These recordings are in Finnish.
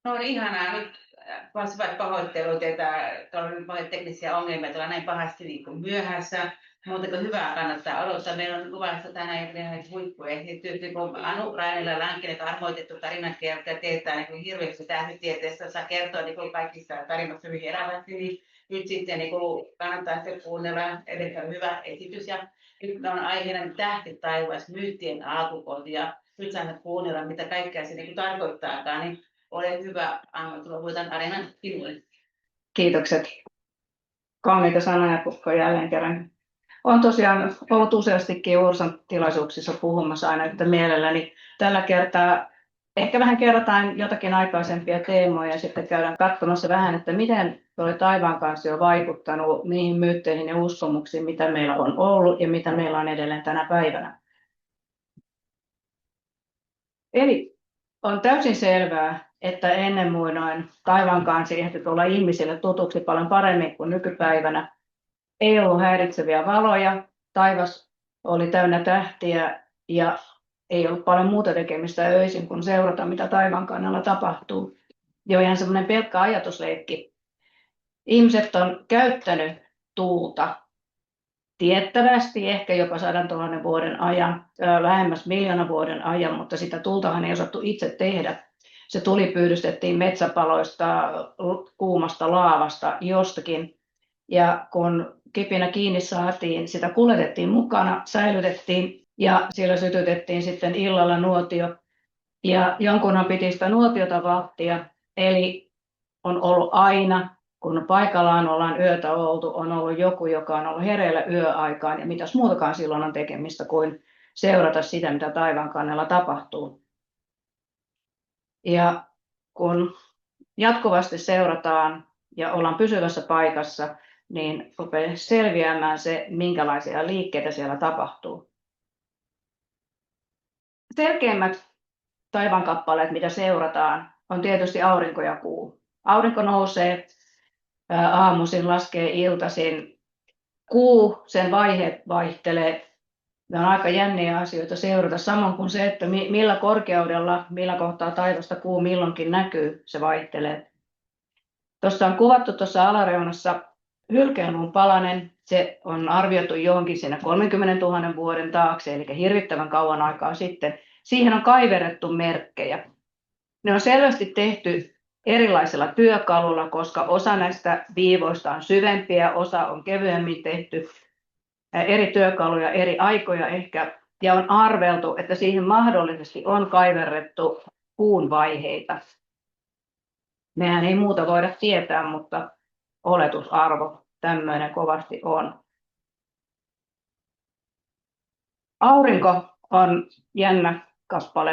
No on ihanaa nyt, kasvat pahoittelut, että tuolla on paljon teknisiä ongelmia, että ollaan näin pahasti niin kuin myöhässä. Muuta kuin hyvää kannattaa aloittaa. Meillä on luvassa tänään huippuesitys, niin kuin Anu Rainilla Lankinen, armoitettu tarinankertoja, teettää niin hirveästi tähtitieteestä, saa kertoa niin kuin kaikista tarinoista hyvin elävästi, niin nyt sitten niin kuin kannattaa sitten kuunnella, edelleen hyvä esitys. Ja nyt on aiheena tähti taivas, myyttien alkukoti, ja nyt saamme kuunnella, mitä kaikkea se niin kuin tarkoittaakaan. Niin ole hyvä, Anna, luovutan Arinan sinulle. Kiitokset. Kauniita sanoja Kukko jälleen kerran. Olen tosiaan ollut useastikin Ursan tilaisuuksissa puhumassa aina yhtä mielelläni. Tällä kertaa ehkä vähän kerrotaan jotakin aikaisempia teemoja ja sitten käydään katsomassa vähän, että miten taivaan kanssa on vaikuttanut niihin myytteihin ja uskomuksiin, mitä meillä on ollut ja mitä meillä on edelleen tänä päivänä. Eli on täysin selvää, että ennen muinoin taivaan kanssa ehti tulla ihmisille tutuksi paljon paremmin kuin nykypäivänä. Ei ollut häiritseviä valoja, taivas oli täynnä tähtiä ja ei ollut paljon muuta tekemistä öisin kuin seurata, mitä taivaan kannalla tapahtuu. Jo ihan semmoinen pelkkä ajatusleikki. Ihmiset on käyttänyt tuulta tiettävästi, ehkä jopa 100 000 vuoden ajan, lähemmäs 1 000 000 vuoden ajan, mutta sitä tultahan ei osattu itse tehdä. Se tuli pyydystettiin metsäpaloista, kuumasta laavasta, jostakin. Ja kun kipinä kiinni saatiin, sitä kuljetettiin mukana, säilytettiin ja siellä sytytettiin sitten illalla nuotio. Ja jonkunhan piti sitä nuotiota vahtia, eli on ollut aina, kun paikallaan ollaan yötä oltu, on ollut joku, joka on ollut hereillä yöaikaan ja mitäs muutakaan silloin on tekemistä kuin seurata sitä, mitä taivaan kannella tapahtuu. Ja kun jatkuvasti seurataan ja ollaan pysyvässä paikassa, niin rupeaa selviämään se, minkälaisia liikkeitä siellä tapahtuu. Selkeimmät taivaankappaleet, mitä seurataan, on tietysti aurinko ja kuu. Aurinko nousee aamuisin, laskee iltaisin. Kuu, sen vaiheet vaihtelee. Ne on aika jänniä asioita seurata, samoin kuin se, että millä korkeudella, millä kohtaa taivasta kuu milloinkin näkyy, se vaihtelee. Tuossa on kuvattu tuossa alareunassa hylkeenluun palanen. Se on arvioitu johonkin siinä 30 000 vuoden taakse, eli hirvittävän kauan aikaa sitten. Siihen on kaiverrettu merkkejä. Ne on selvästi tehty erilaisilla työkaluilla, koska osa näistä viivoista on syvempiä, osa on kevyemmin tehty, eri työkaluja, eri aikoja ehkä, ja on arveltu, että siihen mahdollisesti on kaiverrettu kuun vaiheita. Mehän ei muuta voida tietää, mutta oletusarvo tämmöinen kovasti on. Aurinko on jännä kappale.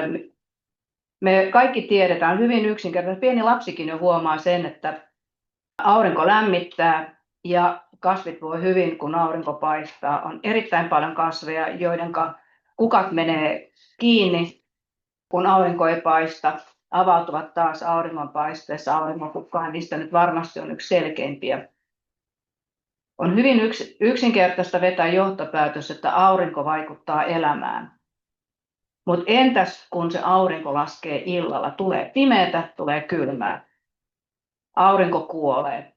Me kaikki tiedetään hyvin yksinkertaisesti. Pieni lapsikin jo huomaa sen, että aurinko lämmittää ja kasvit voi hyvin, kun aurinko paistaa. On erittäin paljon kasveja, joiden kukat menee kiinni, kun aurinko ei paista. Avautuvat taas auringonpaisteessa. Auringonkukkaan niistä nyt varmasti on yksi selkeimpiä. On hyvin yksinkertaista vetää johtopäätös, että aurinko vaikuttaa elämään. Mutta entäs kun se aurinko laskee illalla? Tulee pimeätä, tulee kylmää. Aurinko kuolee.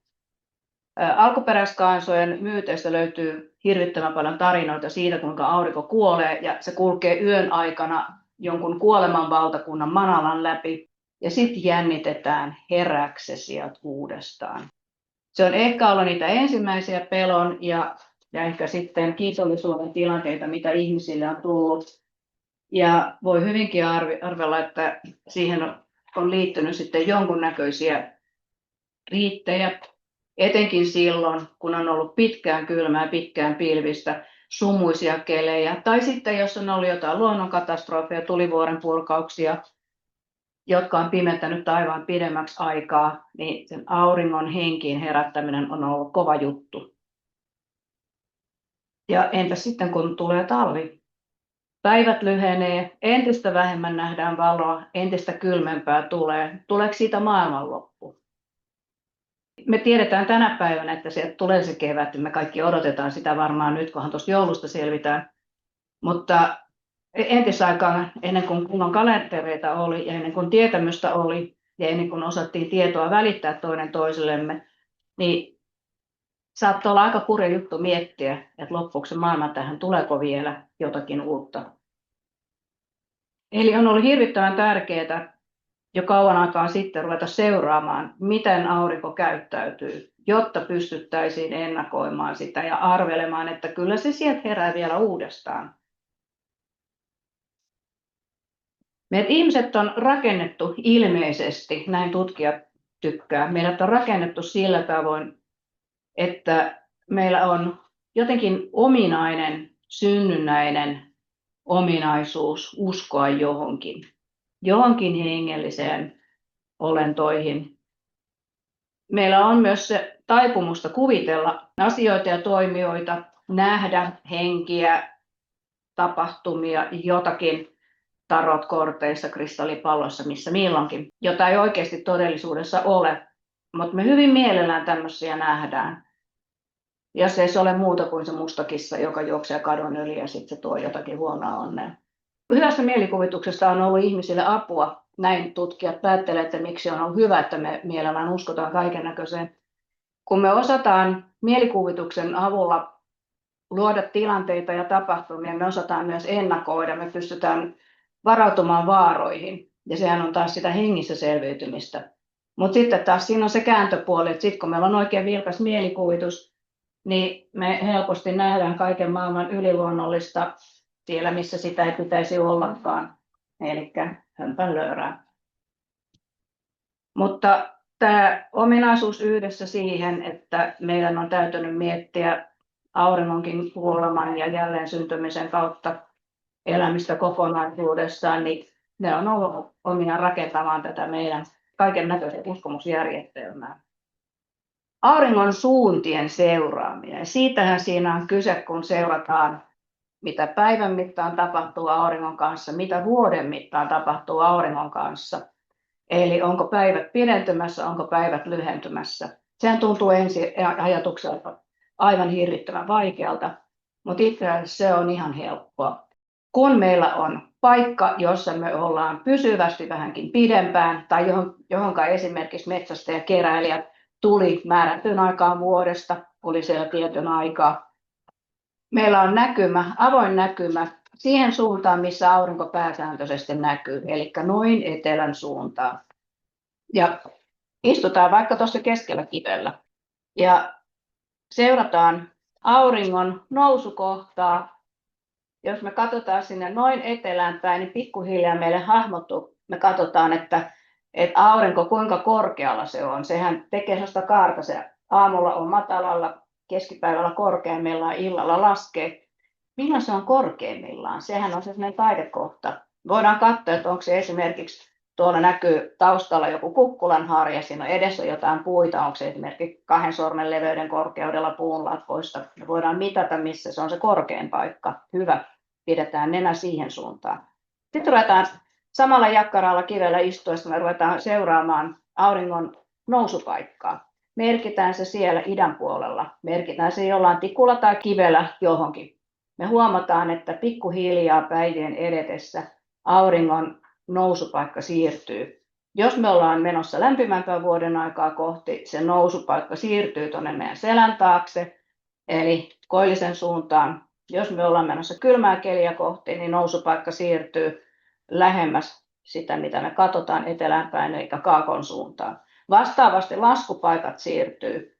Alkuperäiskansojen myyteistä löytyy hirvittävän paljon tarinoita siitä, kuinka aurinko kuolee ja se kulkee yön aikana jonkun kuoleman valtakunnan manalan läpi ja sitten jännitetään, herääkö se sieltä uudestaan. Se on ehkä ollut niitä ensimmäisiä pelon ja ehkä sitten kiitollisuuden tilanteita, mitä ihmisille on tullut. Ja voi hyvinkin arvella, että siihen on liittynyt sitten jonkunnäköisiä riittejä, etenkin silloin, kun on ollut pitkään kylmää, pitkään pilvistä, sumuisia kelejä, tai sitten jos on ollut jotain luonnonkatastrofeja, tulivuoren purkauksia, jotka on pimentänyt taivaan pidemmäksi aikaa, niin sen auringon henkiin herättäminen on ollut kova juttu. Ja entä sitten kun tulee talvi? Päivät lyhenee, entistä vähemmän nähdään valoa, entistä kylmempää tulee. Tuleeko siitä maailmanloppu? Me tiedetään tänä päivänä, että sieltä tulee se kevät. Me kaikki odotetaan sitä varmaan nyt, kunhan tuosta joulusta selvitään. Mutta entisaikaan, ennen kuin kunnon kalentereita oli ja ennen kuin tietämystä oli, ja ennen kuin osattiin tietoa välittää toinen toisellemme, niin saattoi olla aika kurja juttu miettiä, että loppuksi se maailman tähän tuleeko vielä jotakin uutta. Eli on ollut hirvittävän tärkeää jo kauan aikaa sitten ruveta seuraamaan, miten aurinko käyttäytyy, jotta pystyttäisiin ennakoimaan sitä ja arvelemaan, että kyllä se sieltä herää vielä uudestaan. Meidät ihmiset on rakennettu ilmeisesti, näin tutkijat tykkää, meidät on rakennettu sillä tavoin, että meillä on jotenkin ominainen, synnynnäinen ominaisuus uskoa johonkin hengelliseen olentoihin. Meillä on myös se taipumusta kuvitella asioita ja toimijoita, nähdä henkiä, tapahtumia, jotakin tarotkorteissa, kristallipalloissa, missä milloinkin, jota ei oikeasti todellisuudessa ole. Mutta me hyvin mielellään tämmöisiä nähdään. Jos ei se ole muuta kuin se mustakissa, joka juoksee kadon yli ja sitten se tuo jotakin huonoa onnea. Hyvästä mielikuvituksesta on ollut ihmisille apua. Näin tutkijat päättelevät, että miksi on ollut hyvä, että me mielellään uskotaan kaikennäköiseen. Kun me osataan mielikuvituksen avulla luoda tilanteita ja tapahtumia, me osataan myös ennakoida, me pystytään varautumaan vaaroihin. Ja sehän on taas sitä hengissä selviytymistä. Mutta sitten taas siinä on se kääntöpuoli, että sitten kun meillä on oikein vilkas mielikuvitus, niin me helposti nähdään kaiken maailman yliluonnollista siellä, missä sitä ei pitäisi ollakaan, eli hömpänlöörää. Mutta tämä ominaisuus yhdessä siihen, että meidän on täytynyt miettiä auringonkin kuoleman ja jälleen syntymisen kautta elämistä kokonaisuudessaan, niin ne on ollut omiaan rakentamaan tätä meidän kaiken näköistä uskomusjärjestelmää. Auringon suuntien seuraaminen. Siitähän siinä on kyse, kun seurataan, mitä päivän mittaan tapahtuu auringon kanssa, mitä vuoden mittaan tapahtuu auringon kanssa. Eli onko päivät pidentymässä, onko päivät lyhentymässä. Sehän tuntuu ensi ajatukselta aivan hirvittävän vaikealta, mutta itse asiassa se on ihan helppoa. Kun meillä on paikka, jossa me ollaan pysyvästi vähänkin pidempään, tai johonka esimerkiksi metsästäjäkeräilijät tuli määrättyyn aikaan vuodesta, oli siellä tietyn aikaa. Meillä on avoin näkymä siihen suuntaan, missä aurinko pääsääntöisesti näkyy, eli noin etelän suuntaan. Ja istutaan vaikka tuossa keskellä kivellä ja seurataan auringon nousukohtaa. Jos me katsotaan sinne noin etelään päin, niin pikkuhiljaa meille hahmottuu, me katsotaan, että aurinko kuinka korkealla se on. Sehän tekee sellaista kaarta, se aamulla on matalalla, keskipäivällä korkeimmillaan, illalla laskee. Milloin se on korkeimmillaan? Sehän on sellainen taidekohta. Voidaan katsoa, että onko se esimerkiksi, tuolla näkyy taustalla joku kukkulanharja, siinä on edessä jotain puita, onko se esimerkiksi 2 sormen leveyden korkeudella puun latvoista. Me voidaan mitata, missä se on se korkein paikka. Hyvä, pidetään nenä siihen suuntaan. Sitten ruvetaan samalla jakkaralla kivellä istuessa, me ruvetaan seuraamaan auringon nousupaikkaa. Merkitään se siellä idän puolella, merkitään se jollain tikulla tai kivellä johonkin. Me huomataan, että pikkuhiljaa päivien edetessä auringon nousupaikka siirtyy. Jos me ollaan menossa lämpimämpää vuoden aikaa kohti, se nousupaikka siirtyy tuonne meidän selän taakse, eli koillisen suuntaan. Jos me ollaan menossa kylmää keliä kohti, niin nousupaikka siirtyy lähemmäs sitä, mitä me katsotaan etelään päin, eli kaakon suuntaan. Vastaavasti laskupaikat siirtyy,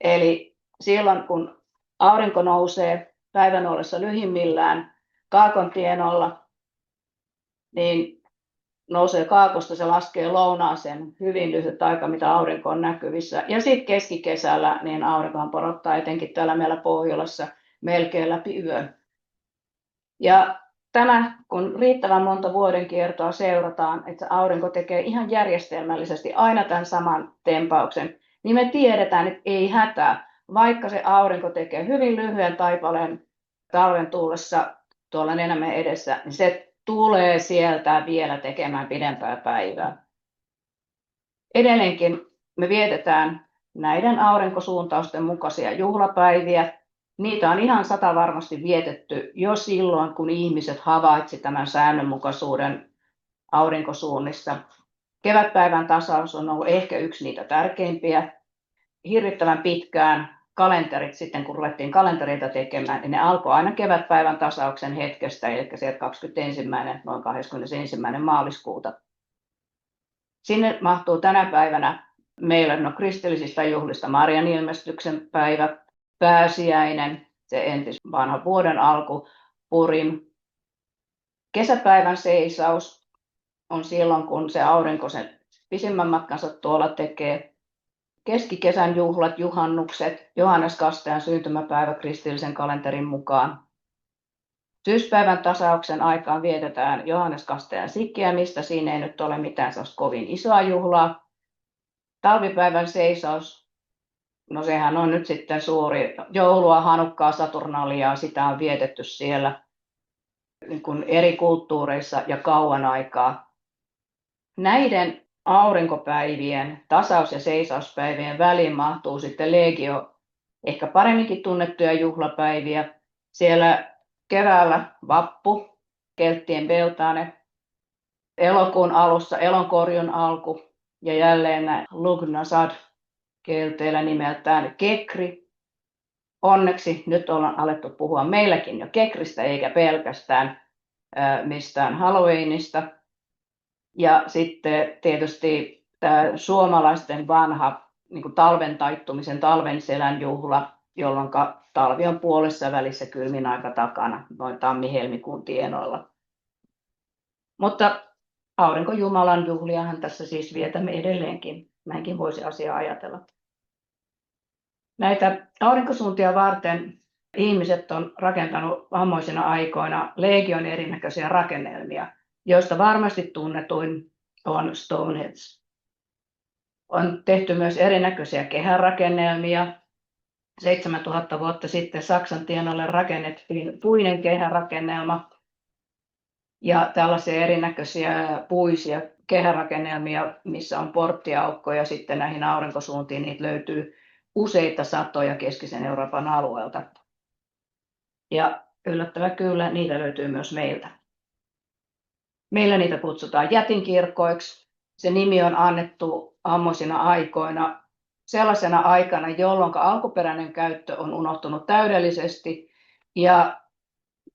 eli silloin kun aurinko nousee päivän ollessa lyhimmillään kaakon tienoilla, niin nousee kaakosta, se laskee lounaaseen hyvin lyhyt aika, mitä aurinko on näkyvissä. Ja sitten keskikesällä niin aurinkohan porottaa etenkin täällä meillä Pohjolassa melkein läpi yön. Ja tämä, kun riittävän monta vuoden kiertoa seurataan, että aurinko tekee ihan järjestelmällisesti aina tämän saman tempauksen, niin me tiedetään, että ei hätää. Vaikka se aurinko tekee hyvin lyhyen taipaleen talven tullessa tuolla nenämme edessä, niin se tulee sieltä vielä tekemään pidempää päivää. Edelleenkin me vietetään näiden aurinkosuuntausten mukaisia juhlapäiviä. Niitä on ihan satavarmasti vietetty jo silloin, kun ihmiset havaitsivat tämän säännönmukaisuuden aurinkosuunnissa. Kevätpäivän tasaus on ollut ehkä yksi niitä tärkeimpiä. Hirvittävän pitkään kalenterit, sitten kun ruvettiin kalentereita tekemään, niin ne alkoi aina kevätpäivän tasauksen hetkestä, eli sieltä 21. noin 21. maaliskuuta. Sinne mahtuu tänä päivänä meillä kristillisistä juhlista Marian ilmestyksen päivä, pääsiäinen, se entis vanha vuoden alku, Purim. Kesäpäivän seisaus on silloin, kun se aurinko sen pisimmän matkansa tuolla tekee. Keskikesän juhlat, juhannukset, Johannes Kastajan syntymäpäivä kristillisen kalenterin mukaan. Syyspäivän tasauksen aikaan vietetään Johannes Kastajan sikkiämistä, siinä ei nyt ole mitään kovin isoa juhlaa. Talvipäivän seisaus, no sehän on nyt sitten suuri joulua, Hanukkaa, Saturnaliaa, sitä on vietetty siellä niin kuin eri kulttuureissa ja kauan aikaa. Näiden aurinkopäivien, tasaus- ja seisauspäivien väliin mahtuu sitten legio ehkä paremminkin tunnettuja juhlapäiviä. Siellä keväällä vappu, kelttien Beltane, elokuun alussa elonkorjun alku ja jälleen Lugnasad kelteillä nimeltään Kekri. Onneksi nyt ollaan alettu puhua meilläkin jo Kekristä eikä pelkästään mistään Halloweenista. Ja sitten tietysti tämä suomalaisten vanha niin kuin talven taittumisen, talven selän juhla, jolloin talvi on puolessa välissä, kylmin aika takana, noin tammi-helmikuun tienoilla. Mutta aurinkojumalan juhliahan tässä siis vietämme edelleenkin, näinkin voisi asiaa ajatella. Näitä aurinkosuuntia varten ihmiset on rakentanut vammoisina aikoina legion erinäköisiä rakennelmia, joista varmasti tunnetuin on Stonehenge. On tehty myös erinäköisiä kehärakennelmia. 7000 vuotta sitten Saksan tienoille rakennettiin puinen kehärakennelma ja tällaisia erinäköisiä puisia kehärakennelmia, missä on porttiaukkoja. Sitten näihin aurinkosuuntiin niitä löytyy useita satoja keskisen Euroopan alueelta. Ja yllättävää kyllä, niitä löytyy myös meiltä. Meillä niitä kutsutaan jätinkirkoiksi. Se nimi on annettu ammoisina aikoina sellaisena aikana, jolloin alkuperäinen käyttö on unohtunut täydellisesti ja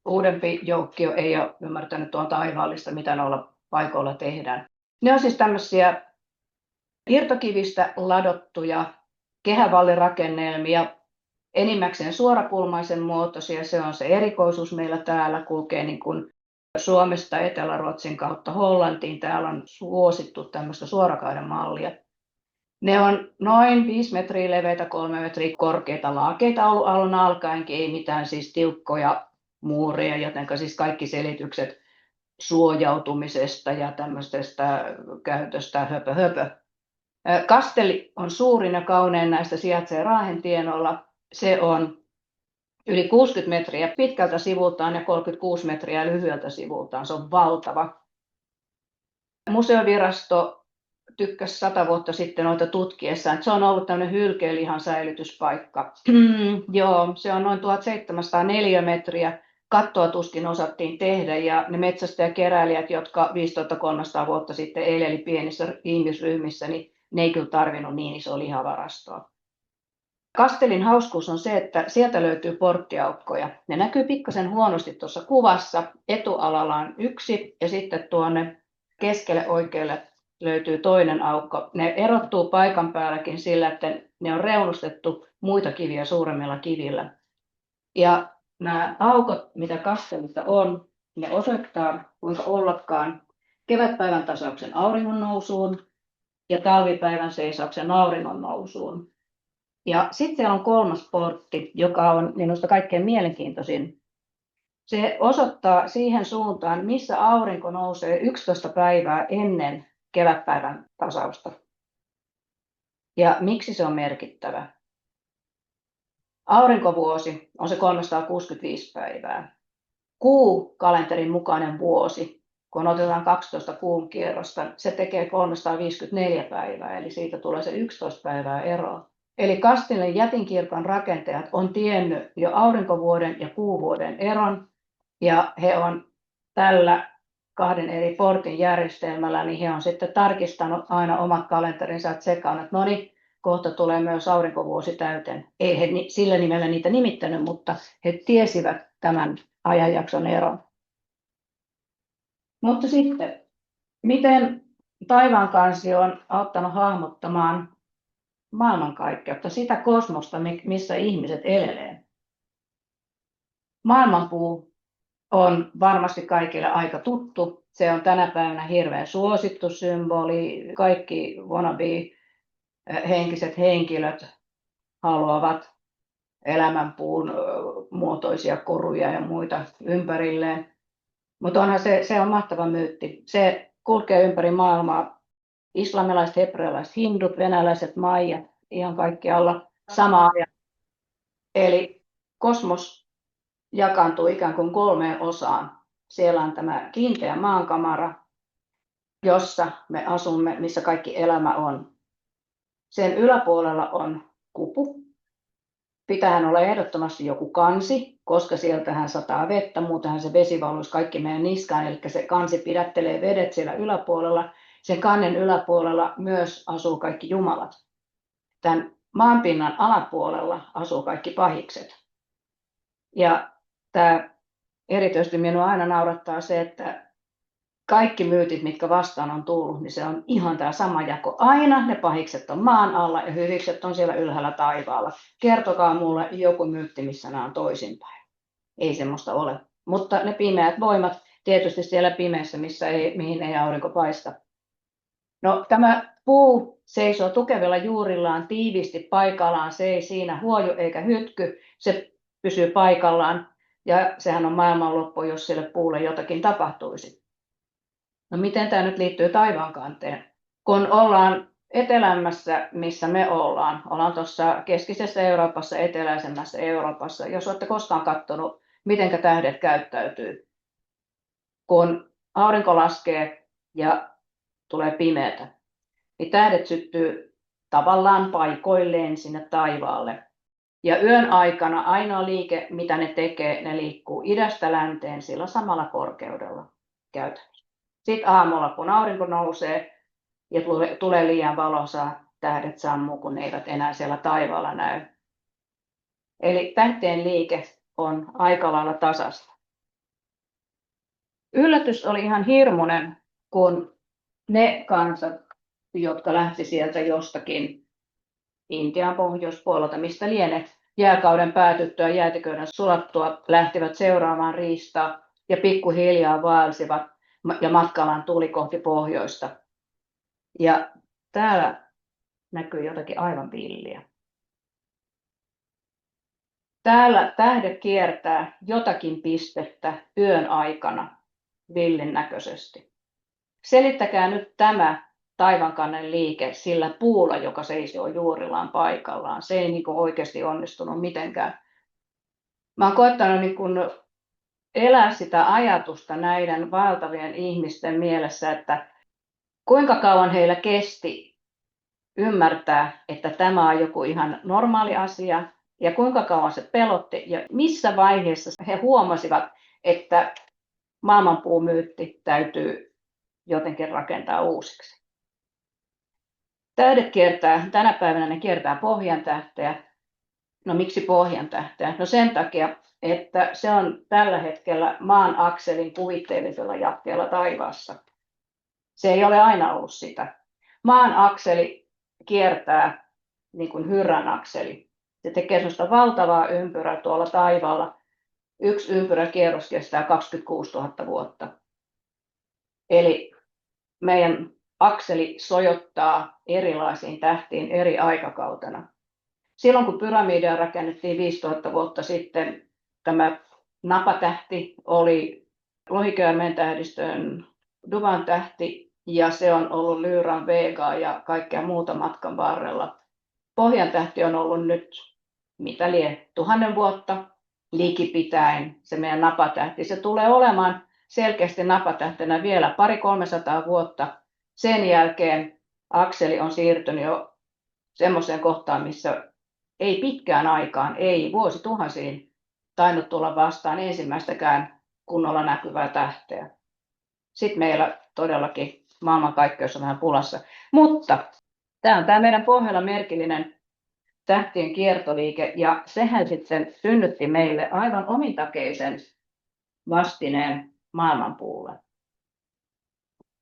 uudempi joukkio ei ole ymmärtänyt tuon taivaallista, mitä noilla paikoilla tehdään. Ne on siis tämmöisiä irtokivistä ladottuja kehävallirakennelmia, enimmäkseen suorakulmaisen muotoisia. Se on se erikoisuus meillä täällä, kulkee niin kuin Suomesta Etelä-Ruotsin kautta Hollantiin. Täällä on suosittu tämmöistä suorakaidan mallia. Ne on noin 5 metriä leveitä, 3 metriä korkeita, laakeita ollut alun alkaenkin, ei mitään siis tiukkoja muureja, joten siis kaikki selitykset suojautumisesta ja tämmöisestä käytöstä höpö. Kasteli on suurin ja kaunein näistä, sijaitsee Raahen tienoilla. Se on yli 60 metriä pitkältä sivultaan ja 36 metriä lyhyeltä sivultaan. Se on valtava. Museovirasto tykkäsi 100 vuotta sitten noita tutkiessaan, että se on ollut tämmöinen hylkeilihan säilytyspaikka. Joo, se on noin 1704 metriä. Kattoa tuskin osattiin tehdä ja ne metsästäjäkeräilijät, jotka 5300 vuotta sitten eleli pienissä ihmisryhmissä, niin ne ei kyllä tarvinnut niin isoa lihavarastoa. Kastelin hauskuus on se, että sieltä löytyy porttiaukkoja. Ne näkyy pikkasen huonosti tuossa kuvassa. Etualalla on yksi ja sitten tuonne keskelle oikealle löytyy toinen aukko. Ne erottuu paikan päälläkin sillä, että ne on reunustettu muita kiviä suuremmilla kivillä. Ja nämä aukot, mitä kastelissa on, ne osoittaa kuinka ollakaan kevätpäivän tasauksen auringon nousuun ja talvipäivän seisauksen auringon nousuun. Ja sitten siellä on kolmas portti, joka on minusta kaikkein mielenkiintoisin. Se osoittaa siihen suuntaan, missä aurinko nousee 11 päivää ennen kevätpäivän tasausta. Ja miksi se on merkittävä? Aurinkovuosi on se 365 päivää. Kalenterin mukainen vuosi, kun otetaan 12 kuun kierrosta, se tekee 354 päivää, eli siitä tulee se 11 päivää eroa. Eli Kastilin jätinkirkon rakentajat on tiennyt jo aurinkovuoden ja kuuvuoden eron, ja he on tällä kahden eri portin järjestelmällä, niin he on sitten tarkistanut aina omat kalenterinsa, että tsekannut, että no niin, kohta tulee myös aurinkovuosi täyteen. Ei he sillä nimellä niitä nimittänyt, mutta he tiesivät tämän ajanjakson eron. Mutta sitten, miten taivaankansi on auttanut hahmottamaan maailmankaikkeutta, sitä kosmosta, missä ihmiset elelee. Maailmanpuu on varmasti kaikille aika tuttu. Se on tänä päivänä hirveän suosittu symboli. Kaikki wannabe-henkiset henkilöt haluavat elämänpuun muotoisia koruja ja muita ympärilleen. Mutta onhan se on mahtava myytti. Se kulkee ympäri maailmaa. Islamilaiset, hebrealaiset, hindut, venäläiset, maijat, ihan kaikkialla sama ajan. Eli kosmos jakaantuu ikään kuin 3 osaan. Siellä on tämä kiinteä maankamara, jossa me asumme, missä kaikki elämä on. Sen yläpuolella on kupu. Pitäähän olla ehdottomasti joku kansi, koska sieltähän sataa vettä, muutenhan se vesi valuisi kaikki meidän niskaan, eli se kansi pidättelee vedet siellä yläpuolella. Sen kannen yläpuolella myös asuu kaikki jumalat. Tämän maanpinnan alapuolella asuu kaikki pahikset. Ja tämä erityisesti minua aina naurattaa se, että kaikki myytit, mitkä vastaan on tullut, niin se on ihan tämä sama jako. Aina ne pahikset on maan alla ja hyvikset on siellä ylhäällä taivaalla. Kertokaa mulle joku myytti, missä nämä on toisinpäin. Ei semmoista ole. Mutta ne pimeät voimat tietysti siellä pimeässä, mihin ei aurinko paista. No, tämä puu seisoo tukevilla juurillaan tiiviisti paikallaan. Se ei siinä huoju eikä hytky. Se pysyy paikallaan. Ja sehän on maailmanloppu, jos sille puulle jotakin tapahtuisi. No miten tämä nyt liittyy taivaankanteen? Kun ollaan etelämmässä, missä me ollaan tuossa keskisessä Euroopassa, eteläisemmässä Euroopassa. Jos olette koskaan katsonut, miten tähdet käyttäytyy, kun aurinko laskee ja tulee pimeätä, niin tähdet syttyy tavallaan paikoilleen sinne taivaalle. Ja yön aikana ainoa liike, mitä ne tekee, ne liikkuu idästä länteen sillä samalla korkeudella käytännössä. Sitten aamulla, kun aurinko nousee ja tulee liian valosaa, tähdet sammuu, kun ne eivät enää siellä taivaalla näy. Eli tähtien liike on aika lailla tasasta. Yllätys oli ihan hirmuinen, kun ne kansat, jotka lähti sieltä jostakin Intian pohjoispuolelta, mistä lienee jääkauden päätyttyä, jäätiköiden sulattua, lähtivät seuraamaan riistaa ja pikkuhiljaa vaelsivat ja matkallaan tuli kohti pohjoista. Ja täällä näkyy jotakin aivan villiä. Täällä tähdet kiertää jotakin pistettä yön aikana villin näköisesti. Selittäkää nyt tämä taivaankannen liike sillä puulla, joka seisoo juurillaan paikallaan. Se ei oikeasti onnistunut mitenkään. Mä oon koettanut elää sitä ajatusta näiden vaeltavien ihmisten mielessä, että kuinka kauan heillä kesti ymmärtää, että tämä on joku ihan normaali asia, ja kuinka kauan se pelotti, ja missä vaiheessa he huomasivat, että maailmanpuumyytti täytyy jotenkin rakentaa uusiksi. Tähdet kiertää, tänä päivänä ne kiertää pohjantähteä. No miksi pohjantähteä? No sen takia, että se on tällä hetkellä maan akselin kuvitteellisella jatkeella taivaassa. Se ei ole aina ollut sitä. Maan akseli kiertää niin kuin Hyrrän akseli. Se tekee sellaista valtavaa ympyrää tuolla taivaalla. Yksi ympyräkierros kestää 26 000 vuotta. Eli meidän akseli sojottaa erilaisiin tähtiin eri aikakautena. Silloin kun pyramidia rakennettiin 5000 vuotta sitten, tämä napatähti oli lohikäärmeen tähdistön Duvan tähti ja se on ollut Lyran Vegaa ja kaikkea muuta matkan varrella. Pohjantähti on ollut nyt, mitä lie, 1000 vuotta likipitäen se meidän napatähti. Se tulee olemaan selkeästi napatähtenä vielä 200-300 vuotta. Sen jälkeen akseli on siirtynyt jo semmoiseen kohtaan, missä ei pitkään aikaan, ei vuosituhansiin tainnut tulla vastaan ensimmäistäkään kunnolla näkyvää tähteä. sitten meillä todellakin maailmankaikkeus on vähän pulassa. Mutta tämä on tämä meidän Pohjola merkillinen tähtien kiertoliike, ja sehän sitten synnytti meille aivan omintakeisen vastineen maailmanpuulle.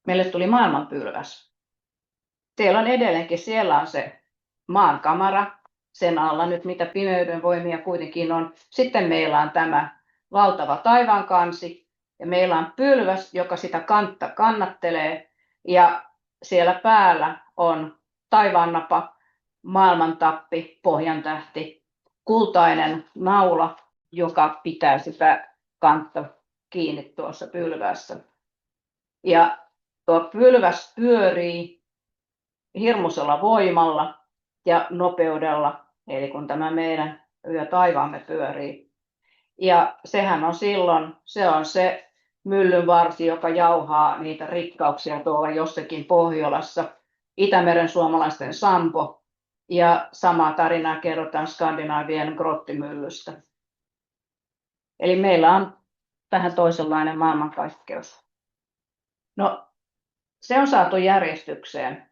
Meille tuli maailmanpylväs. Siellä on edelleenkin, siellä on se maankamara, sen alla nyt mitä pimeyden voimia kuitenkin on. Sitten meillä on tämä valtava taivaankansi, ja meillä on pylväs, joka sitä kantta kannattelee, ja siellä päällä on taivaannapa, maailmantappi, pohjantähti, kultainen naula, joka pitää sitä kantta kiinni tuossa pylvässä. Ja tuo pylväs pyörii hirmuisella voimalla ja nopeudella, eli kun tämä meidän taivaamme pyörii. Ja sehän on silloin, se on se myllynvarsi, joka jauhaa niitä rikkauksia tuolla jossakin Pohjolassa, Itämeren suomalaisten sampo, ja samaa tarinaa kerrotaan Skandinaavien grottimyllystä. Eli meillä on vähän toisenlainen maailmankaikkeus. No, se on saatu järjestykseen.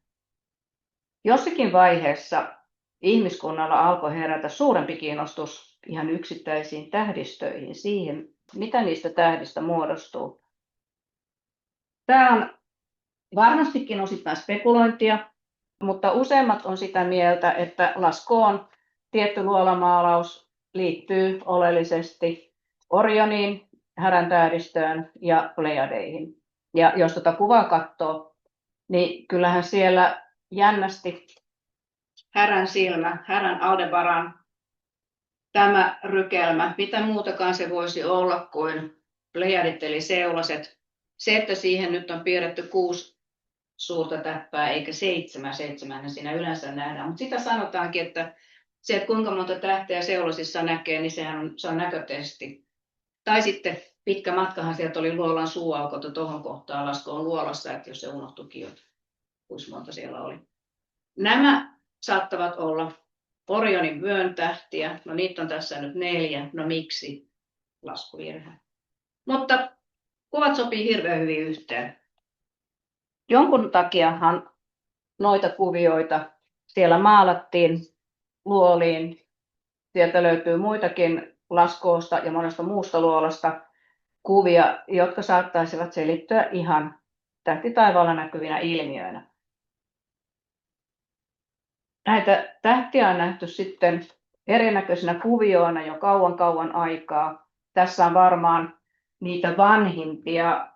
Jossakin vaiheessa ihmiskunnalla alkoi herätä suurempi kiinnostus ihan yksittäisiin tähdistöihin, siihen, mitä niistä tähdistä muodostuu. Tämä on varmastikin osittain spekulointia, mutta useimmat on sitä mieltä, että Lascaux'n tietty luolamaalaus liittyy oleellisesti Orioniin, Härän tähdistöön ja Pleiadeihin. Ja jos tuota kuvaa katsoo, niin kyllähän siellä jännästi Härän silmä, Härän Aldebaran, tämä rykelmä, mitä muutakaan se voisi olla kuin Pleiadit eli seulaset. Se, että siihen nyt on piirretty 6 suurta täppää eikä 7, siinä yleensä nähdään, mutta sitä sanotaankin, että se, että kuinka monta tähteä seulasissa näkee, niin se on näkötesti. Tai sitten pitkä matkahan sieltä oli luolan suuaukot tuohon kohtaan Lascaux'n luolassa, että jos se unohtuikin, kuinka monta siellä oli. Nämä saattavat olla Orionin vyöntähtiä, no niitä on tässä nyt 4, no miksi? Laskuvirhe. Mutta kuvat sopii hirveän hyvin yhteen. Jonkun takiahan noita kuvioita siellä maalattiin luoliin. Sieltä löytyy muitakin Lascaux'sta ja monesta muusta luolasta kuvia, jotka saattaisivat selittyä ihan tähtitaivaalla näkyvinä ilmiöinä. Näitä tähtiä on nähty sitten erinäköisinä kuvioina jo kauan aikaa. Tässä on varmaan niitä vanhimpia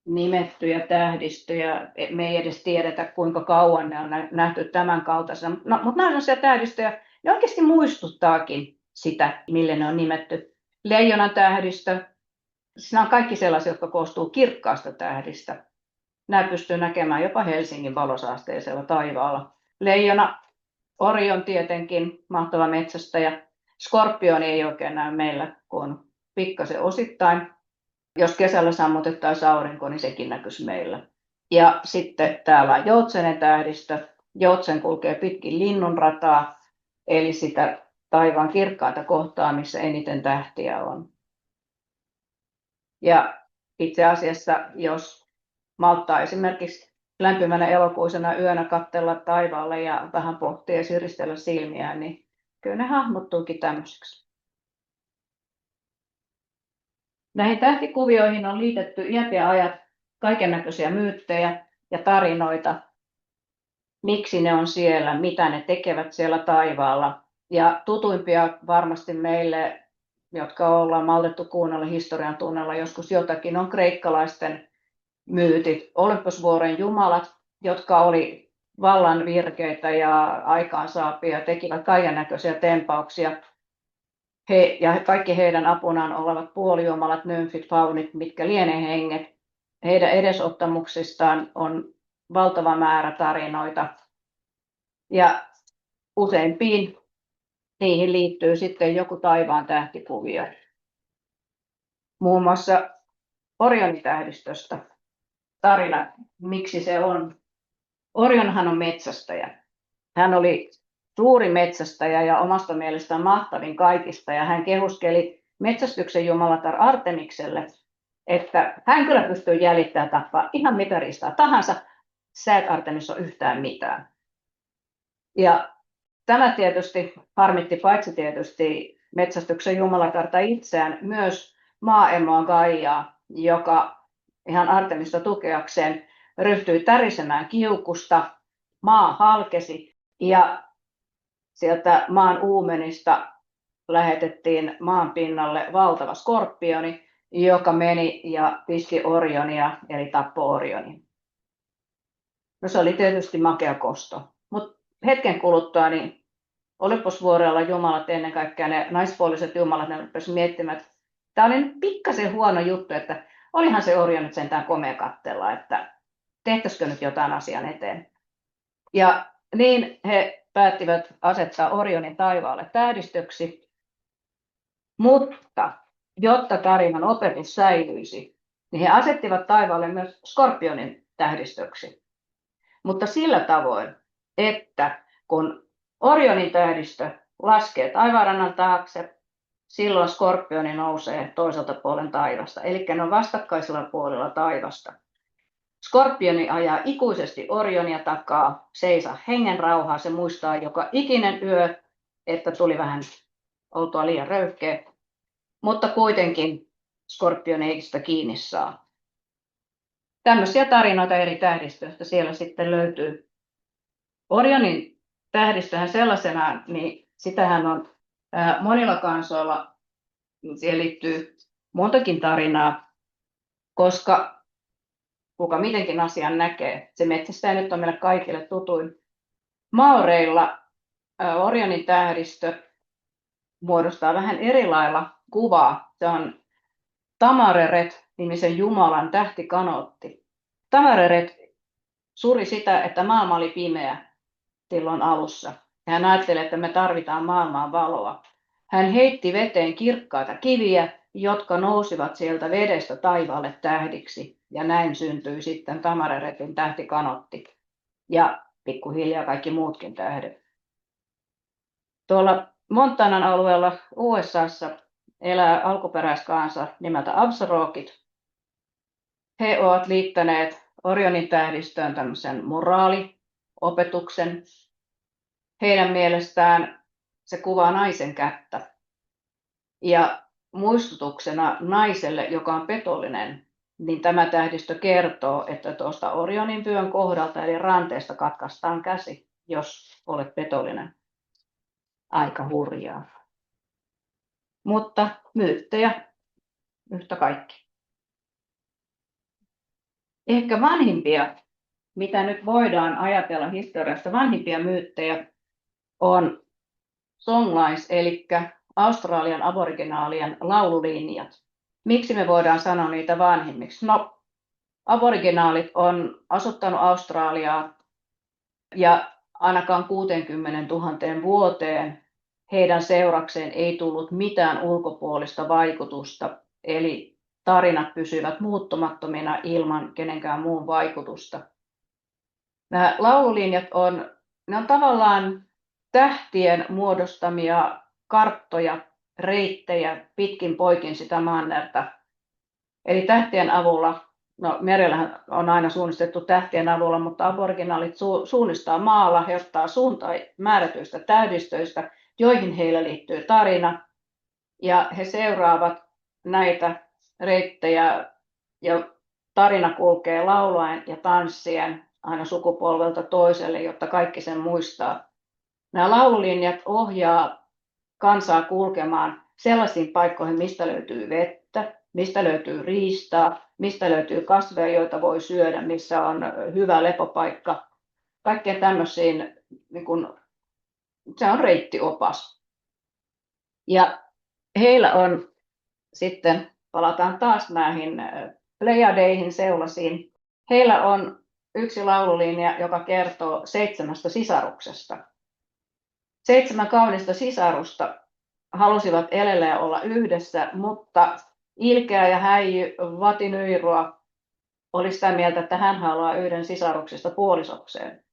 nimettyjä tähdistöjä. Me ei edes tiedetä, kuinka kauan ne on nähty tämän kaltaisena. No, mutta nämä on sellaisia tähdistöjä, ne oikeasti muistuttaakin sitä, mille ne on nimetty. Leijonan tähdistö, nämä on kaikki sellaisia, jotka koostuu kirkkaasta tähdistä. Nämä pystyy näkemään jopa Helsingin valosaasteisella taivaalla. Leijona, Orion tietenkin, mahtava metsästäjä. Skorpioni ei oikein näy meillä kuin pikkasen osittain. Jos kesällä sammutettaisiin aurinko, niin sekin näkyisi meillä. Ja sitten täällä on Joutsenen tähdistö. Joutsen kulkee pitkin linnunrataa, eli sitä taivaan kirkkaata kohtaa, missä eniten tähtiä on. Ja itse asiassa, jos malttaa esimerkiksi lämpimänä elokuisena yönä katsella taivaalle ja vähän pohtia ja siristellä silmiään, niin kyllä ne hahmottuukin tämmöiseksi. Näihin tähtikuvioihin on liitetty iät ja ajat kaikennäköisiä myyttejä ja tarinoita, miksi ne on siellä, mitä ne tekevät siellä taivaalla. Ja tutuimpia varmasti meille, jotka ollaan maltettu kuunnella historian tunnella joskus jotakin, on kreikkalaisten myytit, Olymposvuoren jumalat, jotka oli vallan virkeitä ja aikaansaapia, tekivät kaikennäköisiä tempauksia. He ja kaikki heidän apunaan olevat puolijumalat, nymfit, faunit, mitkä lienee henget, heidän edesottamuksistaan on valtava määrä tarinoita. Ja useimpiin niihin liittyy sitten joku taivaan tähtikuvio. Muun muassa Orionin tähdistöstä tarina, miksi se on. Orionhan on metsästäjä. Hän oli suuri metsästäjä ja omasta mielestään mahtavin kaikista, ja hän kehuskeli metsästyksen jumalatar Artemikselle, että hän kyllä pystyy jäljittämään tappaa ihan mitä riistaa tahansa, sä et Artemis ole yhtään mitään. Ja tämä tietysti harmitti paitsi tietysti metsästyksen jumalatarta itseään, myös maaemoa Gaiaa, joka ihan Artemista tukeakseen ryhtyi tärisemään kiukusta, maa halkesi ja sieltä maan uumenista lähetettiin maan pinnalle valtava skorpioni, joka meni ja pisti Orionia, eli tappoi Orionin. No se oli tietysti makea kosto, mutta hetken kuluttua niin Olympusvuorella jumalat, ennen kaikkea ne naispuoliset jumalat, ne rupesivat miettimään, että tämä oli pikkasen huono juttu, että olihan se Orion nyt sentään komea katsella, että tehtäisikö nyt jotain asian eteen. Ja niin he päättivät asettaa Orionin taivaalle tähdistöksi, mutta jotta tarinan opetus säilyisi, niin he asettivat taivaalle myös Skorpionin tähdistöksi. Mutta sillä tavoin, että kun Orionin tähdistö laskee taivaanrannan taakse, silloin Skorpioni nousee toiselta puolen taivasta, eli ne on vastakkaisella puolella taivasta. Skorpioni ajaa ikuisesti Orionia takaa, se ei saa hengen rauhaa, se muistaa joka ikinen yö, että tuli vähän oltua liian röyhkeä, mutta kuitenkin Skorpioni ei sitä kiinni saa. Tämmöisiä tarinoita eri tähdistöistä siellä sitten löytyy. Orionin tähdistöhän sellaisenaan, niin sitähän on monilla kansoilla, siihen liittyy montakin tarinaa, koska kuka mitenkin asian näkee. Se metsästäjä nyt on meille kaikille tutuin. Maoreilla Orionin tähdistö muodostaa vähän eri lailla kuvaa. Se on Tamareret-nimisen jumalan tähtikanotti. Tamareret suri sitä, että maailma oli pimeä silloin alussa. Hän ajatteli, että me tarvitaan maailmaan valoa. Hän heitti veteen kirkkaita kiviä, jotka nousivat sieltä vedestä taivaalle tähdiksi. Ja näin syntyi sitten Tamareretin tähtikanotti ja pikkuhiljaa kaikki muutkin tähdet. Tuolla Montanan alueella USAssa elää alkuperäiskansa nimeltä Absarookit. He ovat liittäneet Orionin tähdistöön tämmöisen moraaliopetuksen. Heidän mielestään se kuvaa naisen kättä. Ja muistutuksena naiselle, joka on petollinen, niin tämä tähdistö kertoo, että tuosta Orionin vyön kohdalta eli ranteesta katkaistaan käsi, jos olet petollinen. Aika hurjaa. Mutta myyttejä yhtä kaikki. Ehkä vanhimpia, mitä nyt voidaan ajatella historiasta, vanhimpia myyttejä on songlines, eli Australian aboriginaalien laululinjat. Miksi me voidaan sanoa niitä vanhimmiksi? No, aboriginaalit on asuttanut Australiaa ja ainakaan 60 000 vuoteen heidän seurakseen ei tullut mitään ulkopuolista vaikutusta, eli tarinat pysyvät muuttumattomina ilman kenenkään muun vaikutusta. Nämä laululinjat on tavallaan tähtien muodostamia karttoja, reittejä pitkin poikin sitä mannerta. Eli tähtien avulla, no merellähän on aina suunnistettu tähtien avulla, mutta aboriginaalit suunnistaa maalla, he ottaa suuntaa määrätyistä tähdistöistä, joihin heillä liittyy tarina. Ja he seuraavat näitä reittejä ja tarina kulkee laulaen ja tanssien aina sukupolvelta toiselle, jotta kaikki sen muistaa. Nämä laululinjat ohjaa kansaa kulkemaan sellaisiin paikkoihin, mistä löytyy vettä, mistä löytyy riistaa, mistä löytyy kasveja, joita voi syödä, missä on hyvä lepopaikka. Kaikkeen tämmöisiin, niin kun, se on reittiopas. Ja heillä on sitten, palataan taas näihin Pleiadeihin, seulasiin. Heillä on yksi laululinja, joka kertoo 7 sisaruksesta. 7 kaunista sisarusta halusivat elellä olla yhdessä, mutta ilkeä ja häijy Vatinyrua oli sitä mieltä, että hän haluaa yhden sisaruksista puolisokseen.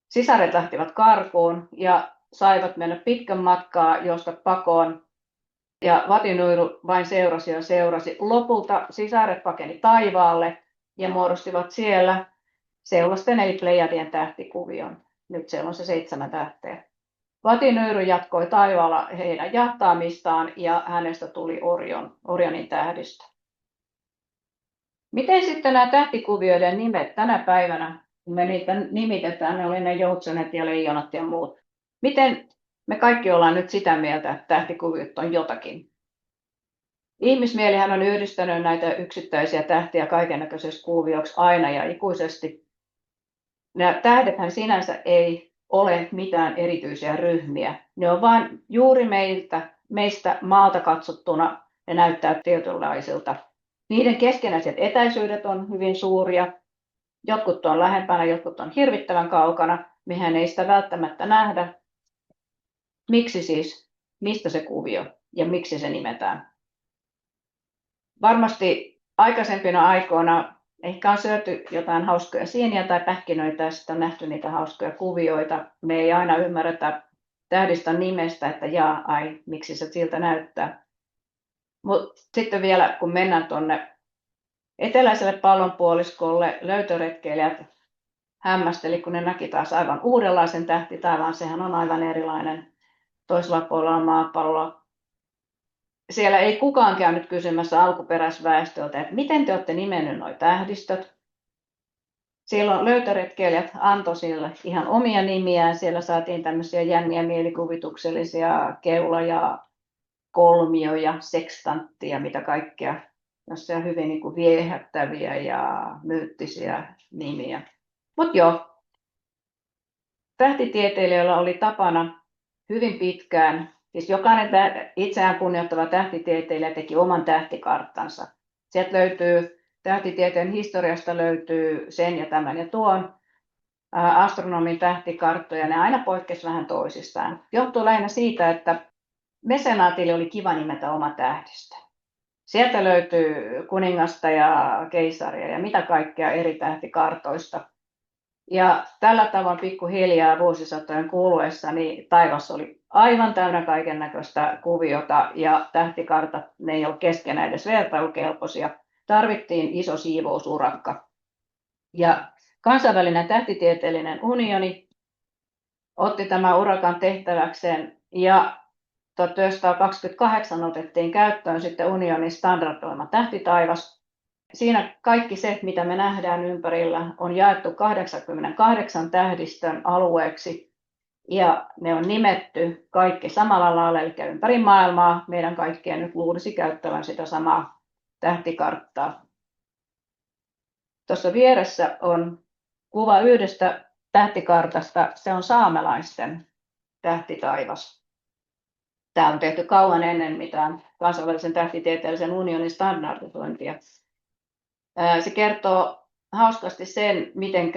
Sisaret lähtivät karkuun ja saivat mennä pitkän matkaa juosta pakoon Ja Vatinuyru vain seurasi ja seurasi. Lopulta sisaret pakeni taivaalle ja muodostivat siellä Seulasten eli Pleiadien tähtikuvion. Nyt siellä on se 7 tähteä. Vatinuyru jatkoi taivaalla heidän jahtaamistaan ja hänestä tuli Orionin tähdistö. Miten sitten nämä tähtikuvioiden nimet tänä päivänä, kun me niitä nimitetään, ne oli ne joutsenet ja leijonat ja muut. Miten me kaikki ollaan nyt sitä mieltä, että tähtikuviot on jotakin? Ihmismielihän on yhdistänyt näitä yksittäisiä tähtiä kaikennäköisessä kuvioksi aina ja ikuisesti. Nämä tähdethän sinänsä ei ole mitään erityisiä ryhmiä. Ne on vain juuri meistä maalta katsottuna ne näyttää tietynlaisilta. Niiden keskenäiset etäisyydet on hyvin suuria. Jotkut on lähempänä, jotkut on hirvittävän kaukana. Mehän ei sitä välttämättä nähdä. Miksi siis? Mistä se kuvio ja miksi se nimetään? Varmasti aikaisempina aikoina ehkä on syöty jotain hauskoja sieniä tai pähkinöitä ja sitten on nähty niitä hauskoja kuvioita. Me ei aina ymmärretä tähdistön nimestä, että miksi se siltä näyttää. Mutta sitten vielä kun mennään tuonne eteläiselle pallonpuoliskolle, löytöretkeilijät hämmästeli, kun ne näki taas aivan uudenlaisen tähtitaivaan. Sehän on aivan erilainen toisella puolella maapalloa. Siellä ei kukaan käynyt kysymässä alkuperäisväestöltä, että miten te olette nimennyt nuo tähdistöt. Silloin löytöretkeilijät antoi sille ihan omia nimiään. Siellä saatiin tämmöisiä jänniä mielikuvituksellisia keuloja, kolmioja, sekstanttia, mitä kaikkea. Jossa on hyvin niin kuin viehättäviä ja myyttisiä nimiä. Mutta joo, tähtitieteilijöillä oli tapana hyvin pitkään, siis jokainen itseään kunnioittava tähtitieteilijä teki oman tähtikarttansa. Sieltä löytyy, tähtitieteen historiasta löytyy sen ja tämän ja tuon astronomin tähtikarttoja, ne aina poikkesivat vähän toisistaan. Johtuu lähinnä siitä, että mesenaatille oli kiva nimetä oma tähdistö. Sieltä löytyy kuningasta ja keisaria ja mitä kaikkea eri tähtikartoista. Ja tällä tavoin pikkuhiljaa vuosisatojen kuluessa niin taivas oli aivan täynnä kaiken näköistä kuviota ja tähtikartat, ne ei ole keskenään edes vertailukelpoisia. Tarvittiin iso siivousurakka. Ja kansainvälinen tähtitieteellinen unioni otti tämän urakan tehtäväkseen ja 1928 otettiin käyttöön sitten unionin standardoima tähtitaivas. Siinä kaikki se, mitä me nähdään ympärillä, on jaettu 88 tähdistön alueeksi ja ne on nimetty kaikki samalla lailla, eli ympäri maailmaa meidän kaikkien nyt luulisi käyttävän sitä samaa tähtikarttaa. Tuossa vieressä on kuva yhdestä tähtikartasta, se on saamelaisten tähtitaivas. Tämä on tehty kauan ennen mitään kansainvälisen tähtitieteellisen unionin standardisointia. Se kertoo hauskasti sen, miten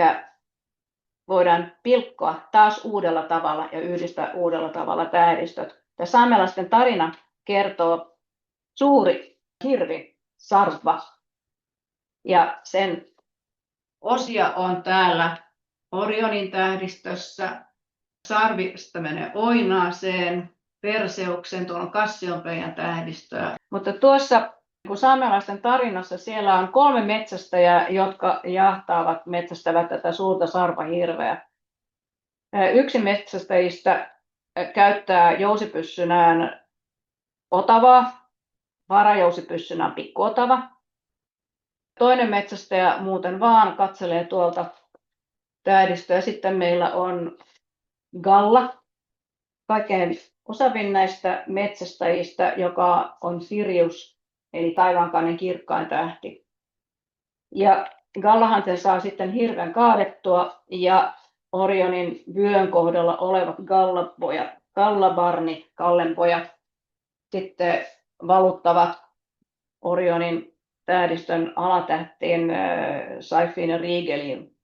voidaan pilkkoa taas uudella tavalla ja yhdistää uudella tavalla tähdistöt. Tämä saamelaisten tarina kertoo suuri hirvisarva ja sen osia on täällä Orionin tähdistössä. Sarvista menee Oinaaseen, Perseuksen, tuolla on Kassionpeijan tähdistöä. Mutta tuossa saamelaisten tarinassa siellä on 3 metsästäjää, jotka metsästävät tätä suurta sarvahirveä. Yksi metsästäjistä käyttää jousipyssynään otavaa, varajousipyssynään pikkuotava. Toinen metsästäjä muuten vaan katselee tuolta tähdistöä. Sitten meillä on Galla, kaikkein osavin näistä metsästäjistä, joka on Sirius, eli taivaankannen kirkkain tähti. Ja Gallahan sen saa sitten hirven kaadettua ja Orionin vyön kohdalla olevat Gallabarni-kallenpojat sitten valuttavat Orionin tähdistön alatähtien Saifin ja Rigelin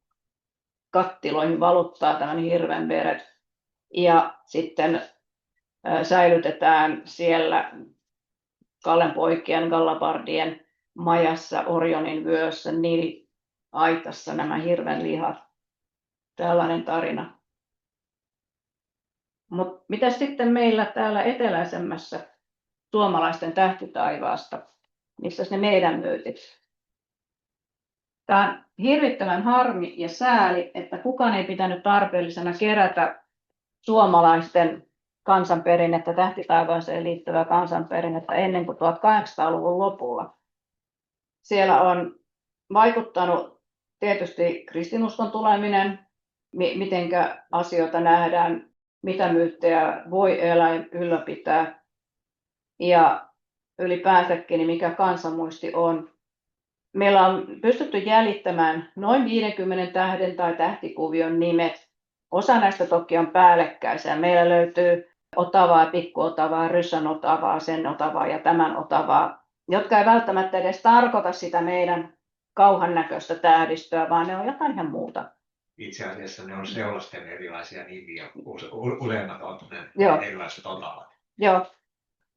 kattiloihin valuttaa tämän hirven veret ja sitten säilytetään siellä Gallenpoikien, Gallabardien majassa Orionin vyössä Nili-aitassa nämä hirven lihat. Tällainen tarina. Mutta mitä sitten meillä täällä eteläisemmässä suomalaisten tähtitaivaasta, missä ne meidän myytit. Tämä on hirvittävän harmi ja sääli, että kukaan ei pitänyt tarpeellisena kerätä suomalaisten kansanperinnettä, tähtitaivaaseen liittyvää kansanperinnettä ennen kuin 1800-luvun lopulla. Siellä on vaikuttanut tietysti kristinuskon tuleminen, mitenkä asioita nähdään, mitä myyttejä voi eläin ylläpitää ja ylipäänsäkin, niin mikä kansanmuisti on. Meillä on pystytty jäljittämään noin 50 tähden tai tähtikuvion nimet. Osa näistä toki on päällekkäisiä. Meillä löytyy Otavaa, Pikku-Otavaa, Ryssän Otavaa, Sen Otavaa ja tämän Otavaa, jotka ei välttämättä edes tarkoita sitä meidän kauhan näköistä tähdistöä, vaan ne on jotain ihan muuta. Itse asiassa ne on seulasten erilaisia nimiä, useimmat on erilaiset Otavat. Joo,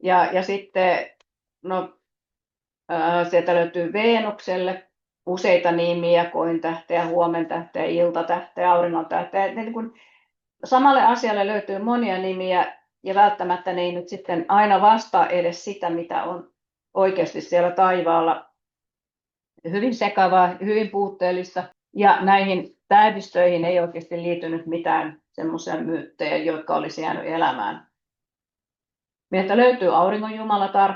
ja sitten sieltä löytyy Veenukselle useita nimiä, kointähteä, huomentähteä, iltatähteä, auringontähteä. Niin kuin samalle asialle löytyy monia nimiä ja välttämättä ne ei nyt sitten aina vastaa edes sitä, mitä on oikeasti siellä taivaalla. Hyvin sekavaa, hyvin puutteellista ja näihin tähdistöihin ei oikeasti liittynyt mitään semmoisia myyttejä, jotka olisi jäänyt elämään. Meiltä löytyy auringonjumalatar,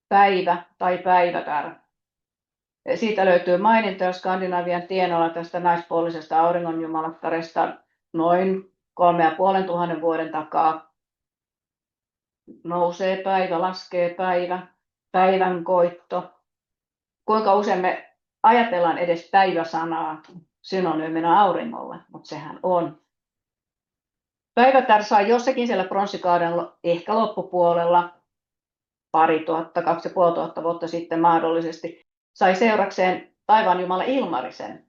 päivä tai päivätär. Siitä löytyy mainintoja Skandinavian tienoilla tästä naispuolisesta auringonjumalattaresta noin 3500 vuoden takaa. Nousee päivä, laskee päivä, päivänkoitto. Kuinka usein me ajatellaan edes päiväsanaa synonyyminä auringolle, mutta sehän on. Päivätär sai jossakin siellä pronssikauden ehkä loppupuolella 2500 vuotta sitten mahdollisesti, sai seurakseen taivaanjumala Ilmarisen.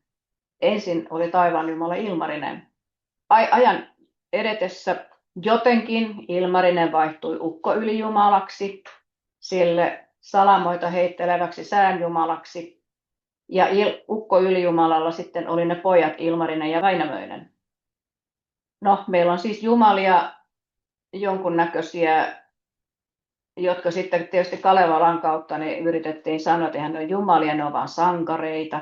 Ensin oli taivaanjumala Ilmarinen. Ajan edetessä jotenkin Ilmarinen vaihtui ukkoylijumalaksi, sille salamoita heitteleväksi säänjumalaksi. Ja ukkoylijumalalla sitten oli ne pojat Ilmarinen ja Väinämöinen. No, meillä on siis jumalia jonkunnäköisiä, jotka sitten tietysti Kalevalan kautta niin yritettiin sanoa, että ne on jumalia, ne on vain sankareita.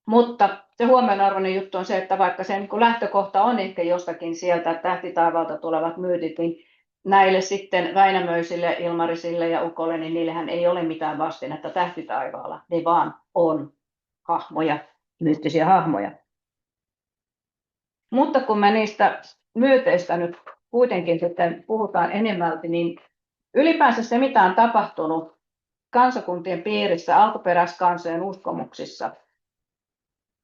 Mutta se huomionarvoinen juttu on se, että vaikka se niin kuin lähtökohta on ehkä jostakin sieltä tähtitaivalta tulevat myytit, niin näille sitten Väinämöisille, Ilmarisille ja Ukolle, niin niillähän ei ole mitään vastinetta tähtitaivaalla. Ne vaan on hahmoja, myyttisiä hahmoja. Mutta kun me niistä myyteistä nyt kuitenkin sitten puhutaan enemmälti, niin ylipäänsä se, mitä on tapahtunut kansakuntien piirissä, alkuperäiskansojen uskomuksissa,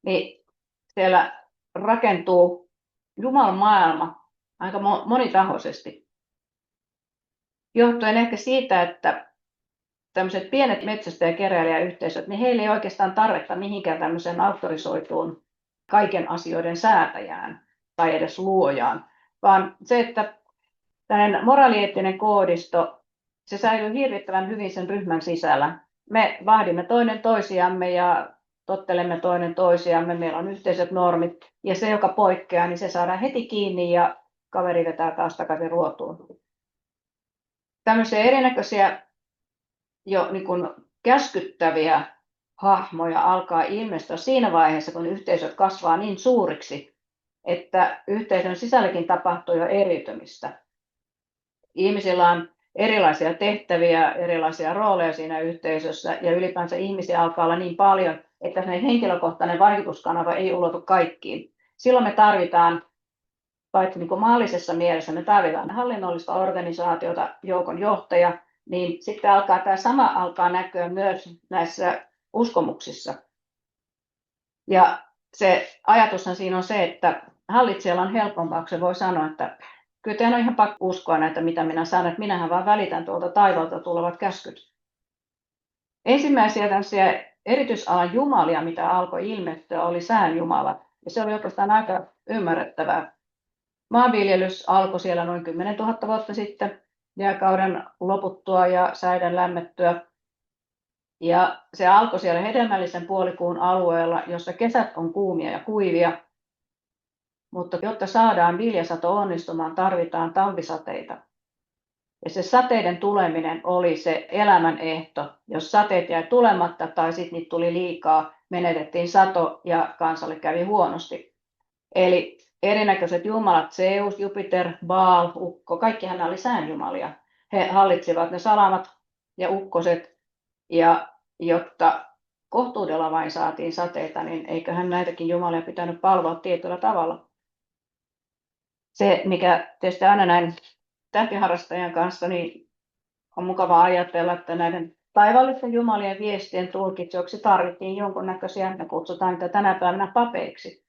niin siellä rakentuu Jumalan maailma aika monitahoisesti. Johtuen ehkä siitä, että tämmöiset pienet metsästä- ja keräilijäyhteisöt, niin heillä ei oikeastaan tarvetta mihinkään tämmöiseen auktorisoituun kaiken asioiden säätäjään tai edes luojaan, vaan se, että tämmöinen moraalieettinen koodisto, se säilyy hirvittävän hyvin sen ryhmän sisällä. Me vahdimme toinen toisiamme ja tottelemme toinen toisiamme, meillä on yhteiset normit ja se, joka poikkeaa, niin se saadaan heti kiinni ja kaveri vetää taas takaisin ruotuun. Tämmöisiä erinäköisiä jo niin kuin käskyttäviä hahmoja alkaa ilmestyä siinä vaiheessa, kun yhteisöt kasvaa niin suuriksi, että yhteisön sisälläkin tapahtuu jo eriytymistä. Ihmisillä on erilaisia tehtäviä, erilaisia rooleja siinä yhteisössä ja ylipäänsä ihmisiä alkaa olla niin paljon, että se henkilökohtainen vaikutuskanava ei ulotu kaikkiin. Silloin me tarvitaan, paitsi niin kuin maallisessa mielessä, me tarvitaan hallinnollista organisaatiota, joukon johtaja, niin sitten tämä sama alkaa näkyä myös näissä uskomuksissa. Ja se ajatushan siinä on se, että hallitsijalla on helpompaa, kun se voi sanoa, että kyllä teidän on ihan pakko uskoa näitä, mitä minä sanon, että minähän vaan välitän tuolta taivalta tulevat käskyt. Ensimmäisiä tämmöisiä erityisalan jumalia, mitä alkoi ilmestyä, oli säänjumala. Ja se oli oikeastaan aika ymmärrettävää. Maanviljelys alkoi siellä noin 10 000 vuotta sitten, jääkauden loputtua ja säiden lämmettyä. Ja se alkoi siellä hedelmällisen puolikuun alueella, jossa kesät on kuumia ja kuivia. Mutta jotta saadaan viljasato onnistumaan, tarvitaan talvisateita. Ja se sateiden tuleminen oli se elämän ehto. Jos sateet jäi tulematta tai sitten niitä tuli liikaa, menetettiin sato ja kansalle kävi huonosti. Eli erinäköiset jumalat, Zeus, Jupiter, Baal, Ukko, kaikkihan nämä oli säänjumalia. He hallitsivat ne salamat ja ukkoset, ja jotta kohtuudella vain saatiin sateita, niin eiköhän näitäkin jumalia pitänyt palvoa tietyllä tavalla. Se, mikä tietysti aina näin tähtiharrastajan kanssa, niin on mukava ajatella, että näiden taivaallisten jumalien viestien tulkitsijoiksi tarvittiin jonkunnäköisiä, me kutsutaan niitä tänä päivänä papeiksi.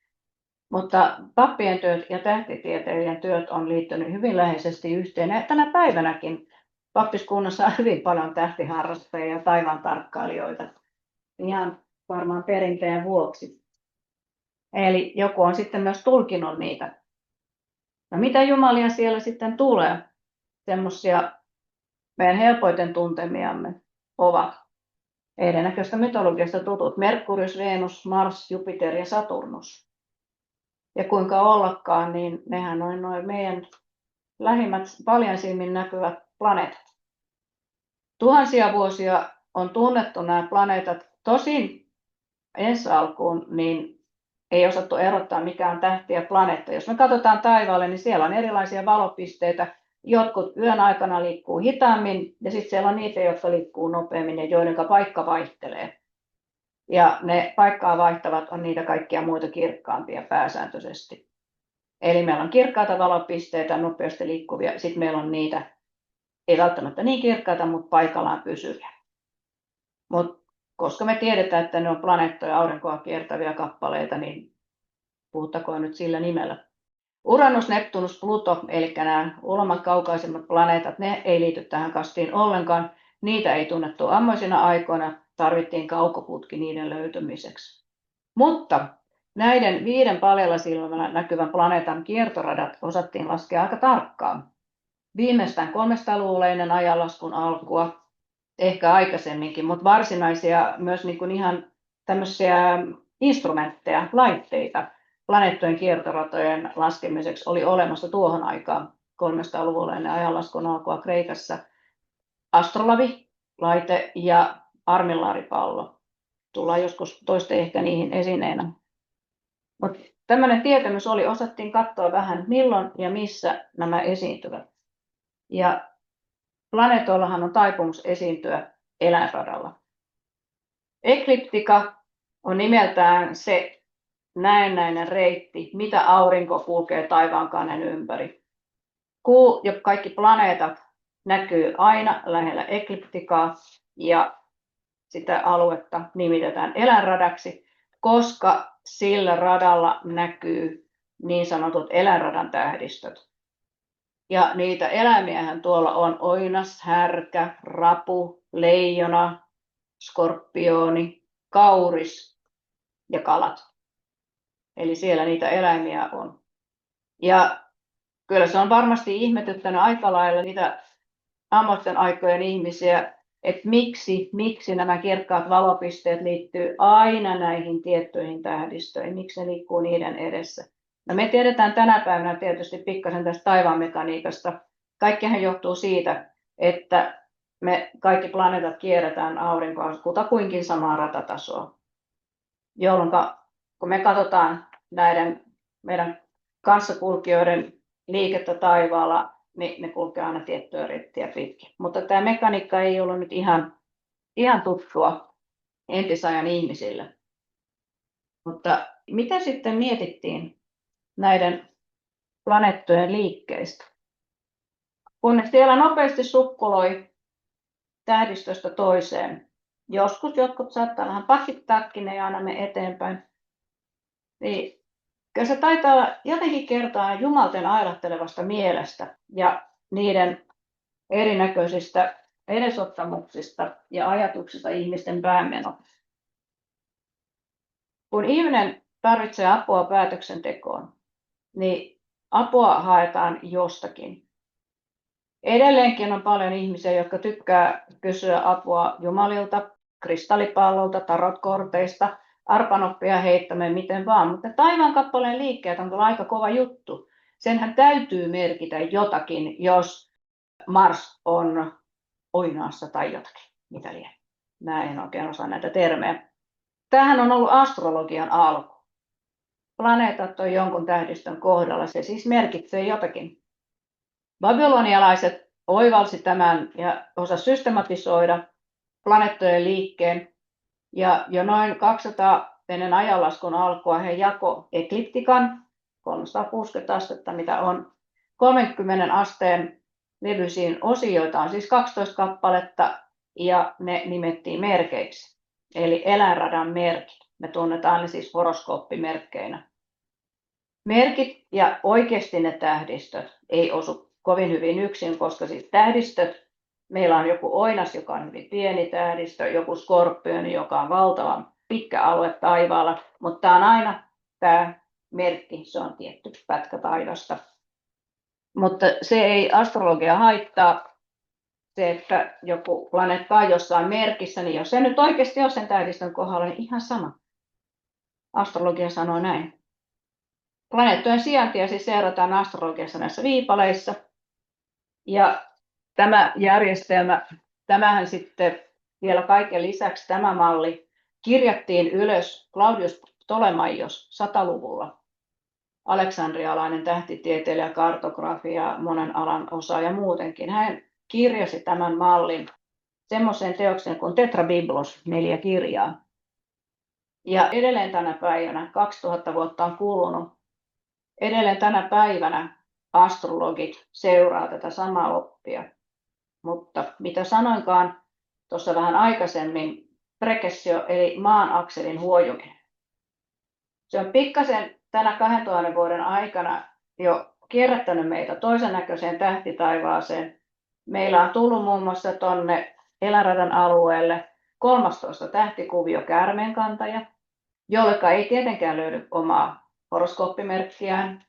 Mutta pappien työt ja tähtitieteilijöiden työt on liittynyt hyvin läheisesti yhteen. Ja tänä päivänäkin pappiskunnassa on hyvin paljon tähtiharrastajia ja taivaan tarkkailijoita. Ihan varmaan perinteen vuoksi. Eli joku on sitten myös tulkinut niitä. No mitä jumalia siellä sitten tulee? Semmoisia meidän helpoiten tuntemiamme ovat erinäköistä mytologiasta tutut Merkurius, Venus, Mars, Jupiter ja Saturnus. Ja kuinka ollakaan, niin nehän on noin meidän lähimmät paljon silmin näkyvät planeetat. Tuhansia vuosia on tunnettu nämä planeetat. Tosin ensi alkuun niin ei osattu erottaa mikä on tähti ja planeetta. Jos me katsotaan taivaalle, niin siellä on erilaisia valopisteitä. Jotkut yön aikana liikkuu hitaammin ja sitten siellä on niitä, jotka liikkuu nopeammin ja joiden paikka vaihtelee. Ja ne paikkaa vaihtavat on niitä kaikkia muita kirkkaampia pääsääntöisesti. Eli meillä on kirkkaita valopisteitä, nopeasti liikkuvia. Sitten meillä on niitä, ei välttämättä niin kirkkaita, mutta paikallaan pysyviä. Mutta koska me tiedetään, että ne on planeettoja aurinkoa kiertäviä kappaleita, niin puhuttakoon nyt sillä nimellä. Uranus, Neptunus, Pluto, eli nämä ulomat kaukaisemmat planeetat, ne ei liity tähän kastiin ollenkaan. Niitä ei tunnettu ammoisina aikoina, tarvittiin kaukoputki niiden löytämiseksi. Mutta näiden 5 paljaalla silmällä näkyvän planeetan kiertoradat osattiin laskea aika tarkkaan. Viimeistään 300-luvulla ennen ajanlaskun alkua, ehkä aikaisemminkin, mutta varsinaisia myös niin kuin ihan tämmöisiä instrumentteja, laitteita planeettojen kiertoratojen laskemiseksi oli olemassa tuohon aikaan 300-luvulla ennen ajanlaskun alkua Kreikassa. Astrolabi, laite ja armillaaripallo. Tullaan joskus toiste ehkä niihin esineenä. Mutta tämmöinen tietämys oli, osattiin katsoa vähän milloin ja missä nämä esiintyvät. Ja planeetoillahan on taipumus esiintyä eläinradalla. Ekliptika on nimeltään se näennäinen reitti, mitä aurinko kulkee taivaankannen ympäri. Kuu ja kaikki planeetat näkyy aina lähellä ekliptikaa ja sitä aluetta nimitetään eläinradaksi, koska sillä radalla näkyy niin sanotut eläinradan tähdistöt. Ja niitä eläimiähän tuolla on oinas, härkä, rapu, leijona, skorpioni, kauris ja kalat. Eli siellä niitä eläimiä on. Ja kyllä se on varmasti ihmetyttänyt aika lailla niitä ammoisten aikojen ihmisiä, että miksi nämä kirkkaat valopisteet liittyy aina näihin tiettyihin tähdistöihin, miksi ne liikkuu niiden edessä. No me tiedetään tänä päivänä tietysti pikkasen tästä taivaanmekaniikasta. Kaikkihan johtuu siitä, että me kaikki planeetat kierretään aurinkoa kutakuinkin samaa ratatasoa, jolloin kun me katsotaan näiden meidän kanssakulkijoiden liikettä taivaalla, niin ne kulkee aina tiettyä reittiä pitkin. Mutta tämä mekaniikka ei ollut nyt ihan tuttua entisajan ihmisille. Mutta mitä sitten mietittiin näiden planeettojen liikkeistä? Kun ne siellä nopeasti sukkuloi tähdistöstä toiseen, joskus jotkut saattaa vähän pakittaakin, ne ei aina mene eteenpäin, niin kyllä se taitaa olla jotenkin kertaa jumalten ailattelevasta mielestä ja niiden erinäköisistä edesottamuksista ja ajatuksista ihmisten päämenoon. Kun ihminen tarvitsee apua päätöksentekoon, niin apua haetaan jostakin. Edelleenkin on paljon ihmisiä, jotka tykkää kysyä apua jumalilta, kristallipallolta, tarotkorteista, arpanoppia heittämään miten vaan, mutta taivaankappaleen liikkeet on kyllä aika kova juttu. Senhän täytyy merkitä jotakin, jos Mars on oinaassa tai jotakin, mitä liian. Mä en oikein osaa näitä termejä. Tämähän on ollut astrologian alku. Planeetat on jonkun tähdistön kohdalla, se siis merkitsee jotakin. Babylonialaiset oivalsi tämän ja osasi systematisoida planeettojen liikkeen. Ja jo noin 200 ennen ajanlaskun alkua he jako ekliptikan, 360 astetta, mitä on 30 asteen levyisiin osiin, joita on siis 12 kappaletta, ja ne nimettiin merkeiksi, eli eläinradan merkit. Me tunnetaan ne siis horoskooppimerkkeinä. Merkit ja oikeasti ne tähdistöt ei osu kovin hyvin yksin, koska siis tähdistöt, meillä on joku oinas, joka on hyvin pieni tähdistö, joku skorpioni, joka on valtavan pitkä alue taivaalla, mutta tämä on aina tämä merkki, se on tietty pätkä taivasta. Mutta se ei astrologia haittaa, se, että joku planeetta on jossain merkissä, niin jos se nyt oikeasti on sen tähdistön kohdalla, niin ihan sama. Astrologia sanoo näin. Planeettojen sijaintia siis seurataan astrologiassa näissä viipaleissa. Ja tämä järjestelmä, tämähän sitten vielä kaiken lisäksi tämä malli kirjattiin ylös Claudius Ptolemaios 100-luvulla. Aleksandrialainen tähtitieteilijä, kartografia, monen alan osaaja muutenkin. Hän kirjasi tämän mallin semmoiseen teokseen kuin Tetrabiblos, 4 kirjaa. Ja edelleen tänä päivänä, 2000 vuotta on kulunut, edelleen tänä päivänä astrologit seuraa tätä samaa oppia. Mutta mitä sanoinkaan tuossa vähän aikaisemmin, prekessio eli maan akselin huojuminen. Se on pikkasen tänä 2000 vuoden aikana jo kierrättänyt meitä toisen näköiseen tähtitaivaaseen. Meillä on tullut muun muassa tuonne eläinradan alueelle 13 tähtikuvio käärmeenkantaja, jolleka ei tietenkään löydy omaa horoskooppimerkkiään.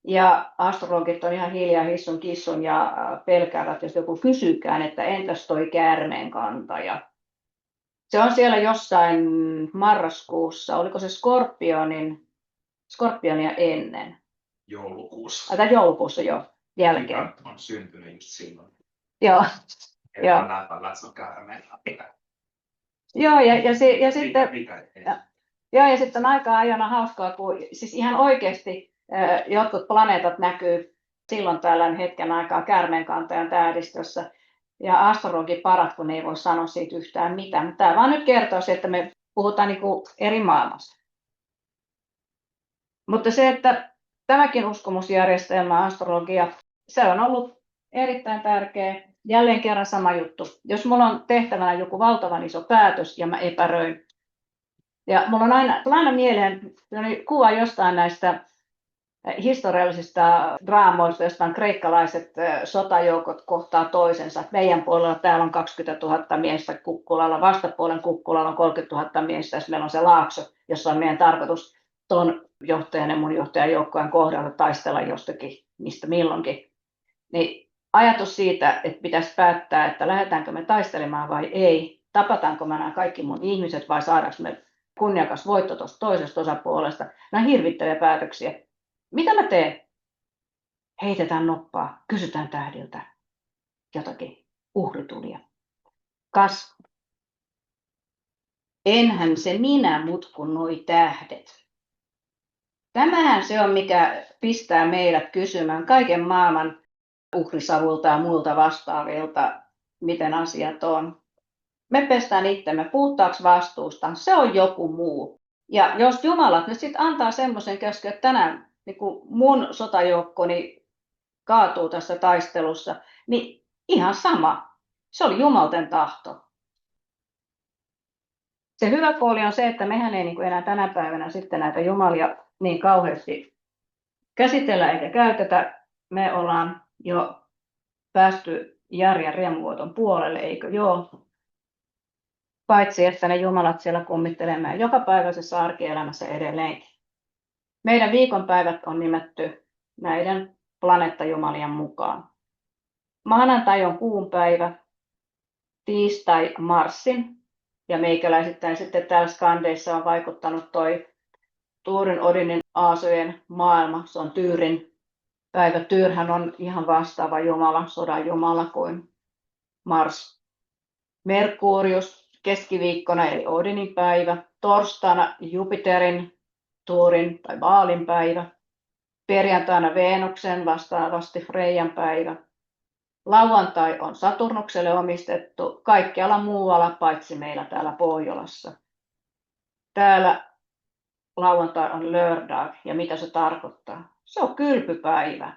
Ja astrologit on ihan hiljaa hissun kissun ja pelkäävät, jos joku kysykään, että entäs toi käärmeenkantaja. Se on siellä jossain marraskuussa, oliko se Skorpionia ennen? Joulukuussa. Tai joulukuussa jo, jälkeen. Mika on syntynyt just silloin. Joo. Joo. Joo, ja sitten aika ajana hauskaa, kun siis ihan oikeasti jotkut planeetat näkyy silloin tällöin hetken aikaa käärmeenkantajan tähdistössä. Ja astrologi parat, kun ei voi sanoa siitä yhtään mitään. Mutta tämä vaan nyt kertoo se, että me puhutaan niin kuin eri maailmasta. Mutta se, että tämäkin uskomusjärjestelmä, astrologia, se on ollut erittäin tärkeä. Jälleen kerran sama juttu. Jos mulla on tehtävänä joku valtavan iso päätös ja mä epäröin. Ja mulla on aina mieleen kuva jostain näistä historiallisista draamoista, joista on kreikkalaiset sotajoukot kohtaa toisensa. Meidän puolella täällä on 20 000 miestä kukkulalla, vastapuolen kukkulalla on 30 000 miestä, ja meillä on se laakso, jossa on meidän tarkoitus tuon johtajan ja mun johtajan joukkojen kohdalla taistella jostakin, mistä milloinkin. Niin ajatus siitä, että pitäisi päättää, että lähdetäänkö me taistelemaan vai ei, tapataanko me nämä kaikki mun ihmiset vai saadaanko me kunniakas voitto tuosta toisesta osapuolesta, nämä hirvittäviä päätöksiä. Mitä mä teen? Heitetään noppaa, kysytään tähdiltä jotakin uhritulia. Kas, enhän se minä, mut kun noi tähdet. Tämähän se on, mikä pistää meidät kysymään kaiken maailman uhrisavulta ja muilta vastaavilta, miten asiat on. Me pestään itsemme puhtaaksi vastuusta, se on joku muu. Ja jos Jumalat nyt sitten antaa semmoisen käskyn, että tänään niin kun mun sotajoukkoni kaatuu tässä taistelussa, niin ihan sama. Se oli Jumalten tahto. Se hyvä puoli on se, että mehän ei niin kuin enää tänä päivänä sitten näitä jumalia niin kauheasti käsitellä eikä käytetä. Me ollaan jo päästy järjen riemuvuoton puolelle, eikö joo? Paitsi että ne jumalat siellä kummittelee jokapäiväisessä arkielämässä edelleenkin. Meidän viikonpäivät on nimetty näiden planeettajumalien mukaan. Maanantai on kuun päivä, tiistai Marsin, ja meikäläisittäin sitten täällä Skandeissa on vaikuttanut toi Tuurin, Odinin, Aasojen maailma, se on Tyyrin päivä. Tyrhän on ihan vastaava jumala, sodan jumala kuin Mars. Merkurius keskiviikkona eli Odinin päivä. Torstaina Jupiterin, Tuurin tai Baalin päivä. Perjantaina Venuksen vastaavasti Freijan päivä. Lauantai on Saturnukselle omistettu, kaikkialla muualla paitsi meillä täällä Pohjolassa. Täällä lauantai on lördag, ja mitä se tarkoittaa? Se on kylpypäivä.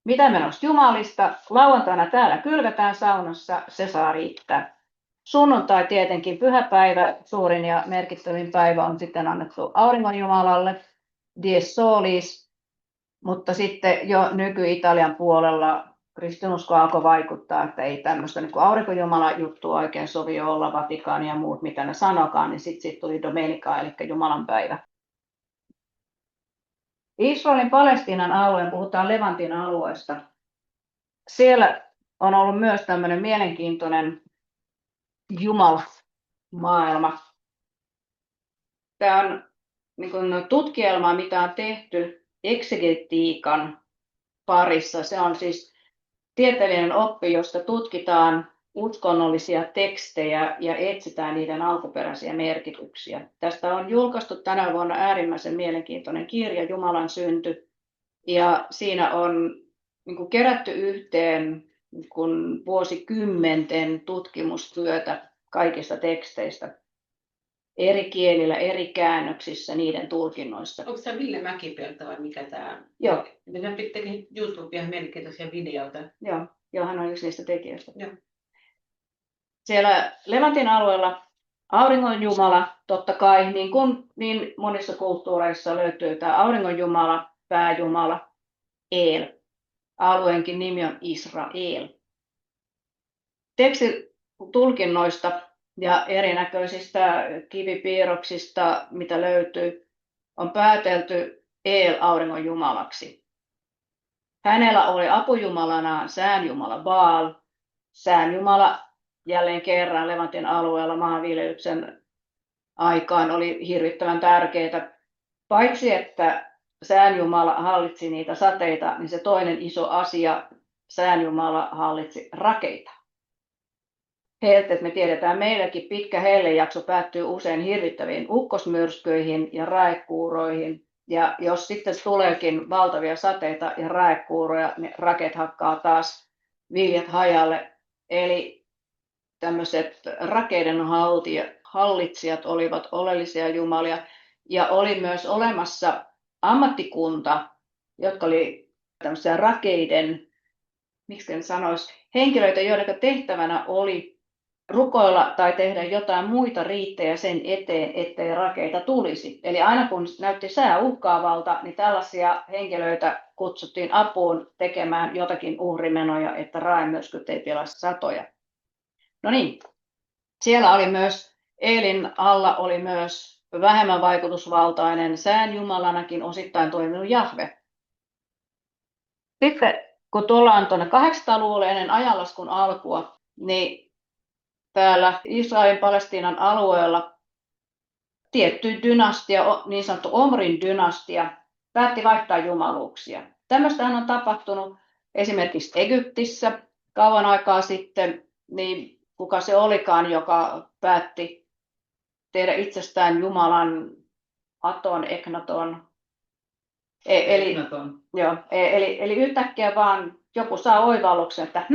Mitä me noista jumalista? Lauantaina täällä kylvetään saunassa, se saa riittää. Sunnuntai tietenkin pyhäpäivä, suurin ja merkittävin päivä on sitten annettu auringonjumalalle, Dies Solis, mutta sitten jo nyky-Italian puolella kristinusko alkoi vaikuttaa, että ei tämmöistä niin aurinkonjumala-juttua oikein sovi olla, Vatikaani ja muut, mitä ne sanokaan, niin sitten tuli Domenica, eli Jumalan päivä. Israelin Palestiinan alueen, puhutaan Levantin alueesta. Siellä on ollut myös tämmöinen mielenkiintoinen jumalamaailma. Tämä on niin kuin tutkielma, mitä on tehty eksegetiikan parissa. Se on siis tieteellinen oppi, josta tutkitaan uskonnollisia tekstejä ja etsitään niiden alkuperäisiä merkityksiä. Tästä on julkaistu tänä vuonna äärimmäisen mielenkiintoinen kirja Jumalan synty. Ja siinä on niin kuin kerätty yhteen niin kuin vuosikymmenten tutkimustyötä kaikista teksteistä eri kielillä, eri käännöksissä, niiden tulkinnoissa. Onko tämä Ville Mäkipelto vai mikä tämä on? Joo. Minä teki YouTubea mielenkiintoisia videoita. Joo, hän on yksi niistä tekijöistä. Joo. Siellä Levantin alueella auringonjumala, totta kai, niin kuin niin monissa kulttuureissa löytyy tämä auringonjumala, pääjumala, El. Alueenkin nimi on Israel. Tekstitulkinnoista ja erinäköisistä kivipiirroksista, mitä löytyy, on päätelty El auringonjumalaksi. Hänellä oli apujumalana säänjumala Baal. Säänjumala jälleen kerran Levantin alueella maanviljelyksen aikaan oli hirvittävän tärkeää. Paitsi että säänjumala hallitsi niitä sateita, niin se toinen iso asia, säänjumala hallitsi rakeita. Helteet me tiedetään, meilläkin pitkä hellejakso päättyy usein hirvittäviin ukkosmyrskyihin ja raekuuroihin. Ja jos sitten tuleekin valtavia sateita ja raekuuroja, niin rakeet hakkaa taas viljat hajalle. Eli tämmöiset rakeiden hallitsijat olivat oleellisia jumalia. Ja oli myös olemassa ammattikunta, jotka oli tämmöisiä rakeiden, miksi en sanoisi, henkilöitä, joiden tehtävänä oli rukoilla tai tehdä jotain muita riittejä sen eteen, ettei rakeita tulisi. Eli aina kun näytti sää uhkaavalta, niin tällaisia henkilöitä kutsuttiin apuun tekemään jotakin uhrimenoja, että raemyrskyt ei pilaa satoja. No niin, siellä oli myös, Eelin alla oli myös vähemmän vaikutusvaltainen säänjumalanakin osittain toiminut Jahve. Sitten kun tullaan tuonne 800-luvulle ennen ajanlaskun alkua, niin täällä Israelin Palestiinan alueella tietty dynastia, niin sanottu Omrin dynastia, päätti vaihtaa jumaluuksia. Tämmöistähän on tapahtunut esimerkiksi Egyptissä kauan aikaa sitten, niin kuka se olikaan, joka päätti tehdä itsestään Jumalan Aton, Eknaton. Eli yhtäkkiä vaan joku saa oivalluksen, että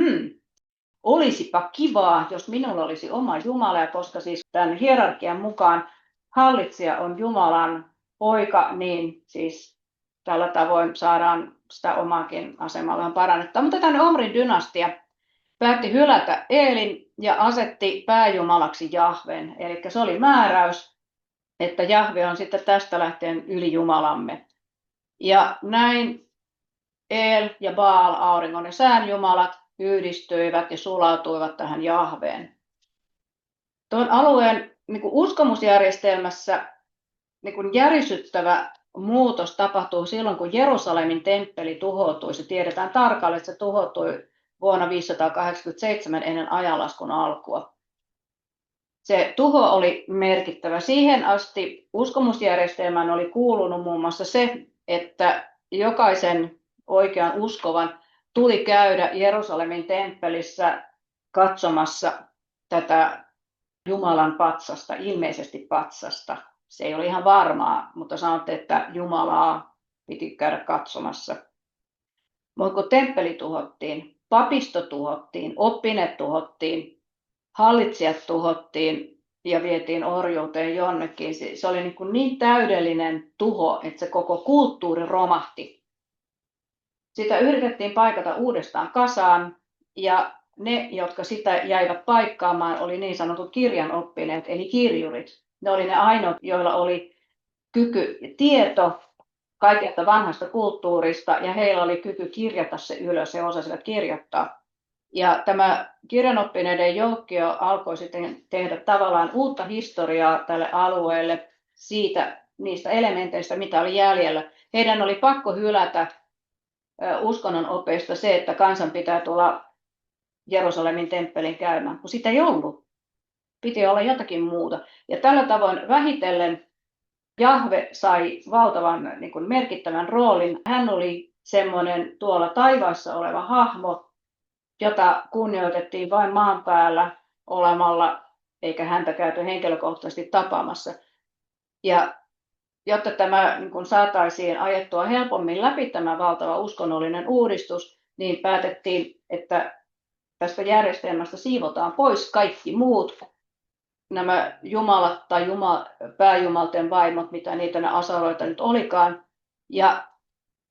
olisipa kivaa, jos minulla olisi oma Jumala, ja koska siis tämän hierarkian mukaan hallitsija on Jumalan poika, niin siis tällä tavoin saadaan sitä omaakin asemallaan parannettua. Mutta tänne Omrin dynastia päätti hylätä Eelin ja asetti pääjumalaksi Jahven. Eli se oli määräys, että Jahve on sitten tästä lähtien ylijumalamme. Ja näin El ja Baal, auringon ja sään jumalat, yhdistyivät ja sulautuivat tähän Jahveen. Tuon alueen uskomusjärjestelmässä järisyttävä muutos tapahtuu silloin, kun Jerusalemin temppeli tuhoutui. Se tiedetään tarkalleen, että se tuhoutui vuonna 587 ennen ajanlaskun alkua. Se tuho oli merkittävä. Siihen asti uskomusjärjestelmään oli kuulunut muun muassa se, että jokaisen oikean uskovan tuli käydä Jerusalemin temppelissä katsomassa tätä Jumalan patsasta, ilmeisesti patsasta. Se ei ole ihan varmaa, mutta sanottiin, että Jumalaa piti käydä katsomassa. Mutta kun temppeli tuhottiin, papisto tuhottiin, oppineet tuhottiin, hallitsijat tuhottiin ja vietiin orjuuteen jonnekin. Se oli niin täydellinen tuho, että se koko kulttuuri romahti. Sitä yritettiin paikata uudestaan kasaan ja ne, jotka sitä jäivät paikkaamaan, oli niin sanotut kirjanoppineet, eli kirjurit. Ne oli ne ainoat, joilla oli kyky ja tieto kaikesta vanhasta kulttuurista ja heillä oli kyky kirjata se ylös, he osasivat kirjoittaa. Ja tämä kirjanoppineiden joukkio alkoi sitten tehdä tavallaan uutta historiaa tälle alueelle niistä elementeistä, mitä oli jäljellä. Heidän oli pakko hylätä uskonnon opeista se, että kansan pitää tulla Jerusalemin temppelin käymään, kun sitä ei ollut. Piti olla jotakin muuta. Ja tällä tavoin vähitellen Jahve sai valtavan merkittävän roolin. Hän oli semmoinen tuolla taivaassa oleva hahmo, jota kunnioitettiin vain maan päällä olemalla, eikä häntä käyty henkilökohtaisesti tapaamassa. Ja jotta tämä saataisiin ajettua helpommin läpi tämä valtava uskonnollinen uudistus, niin päätettiin, että tästä järjestelmästä siivotaan pois kaikki muut nämä jumalat tai pääjumalten vaimot, mitä niitä ne asaroita nyt olikaan. Ja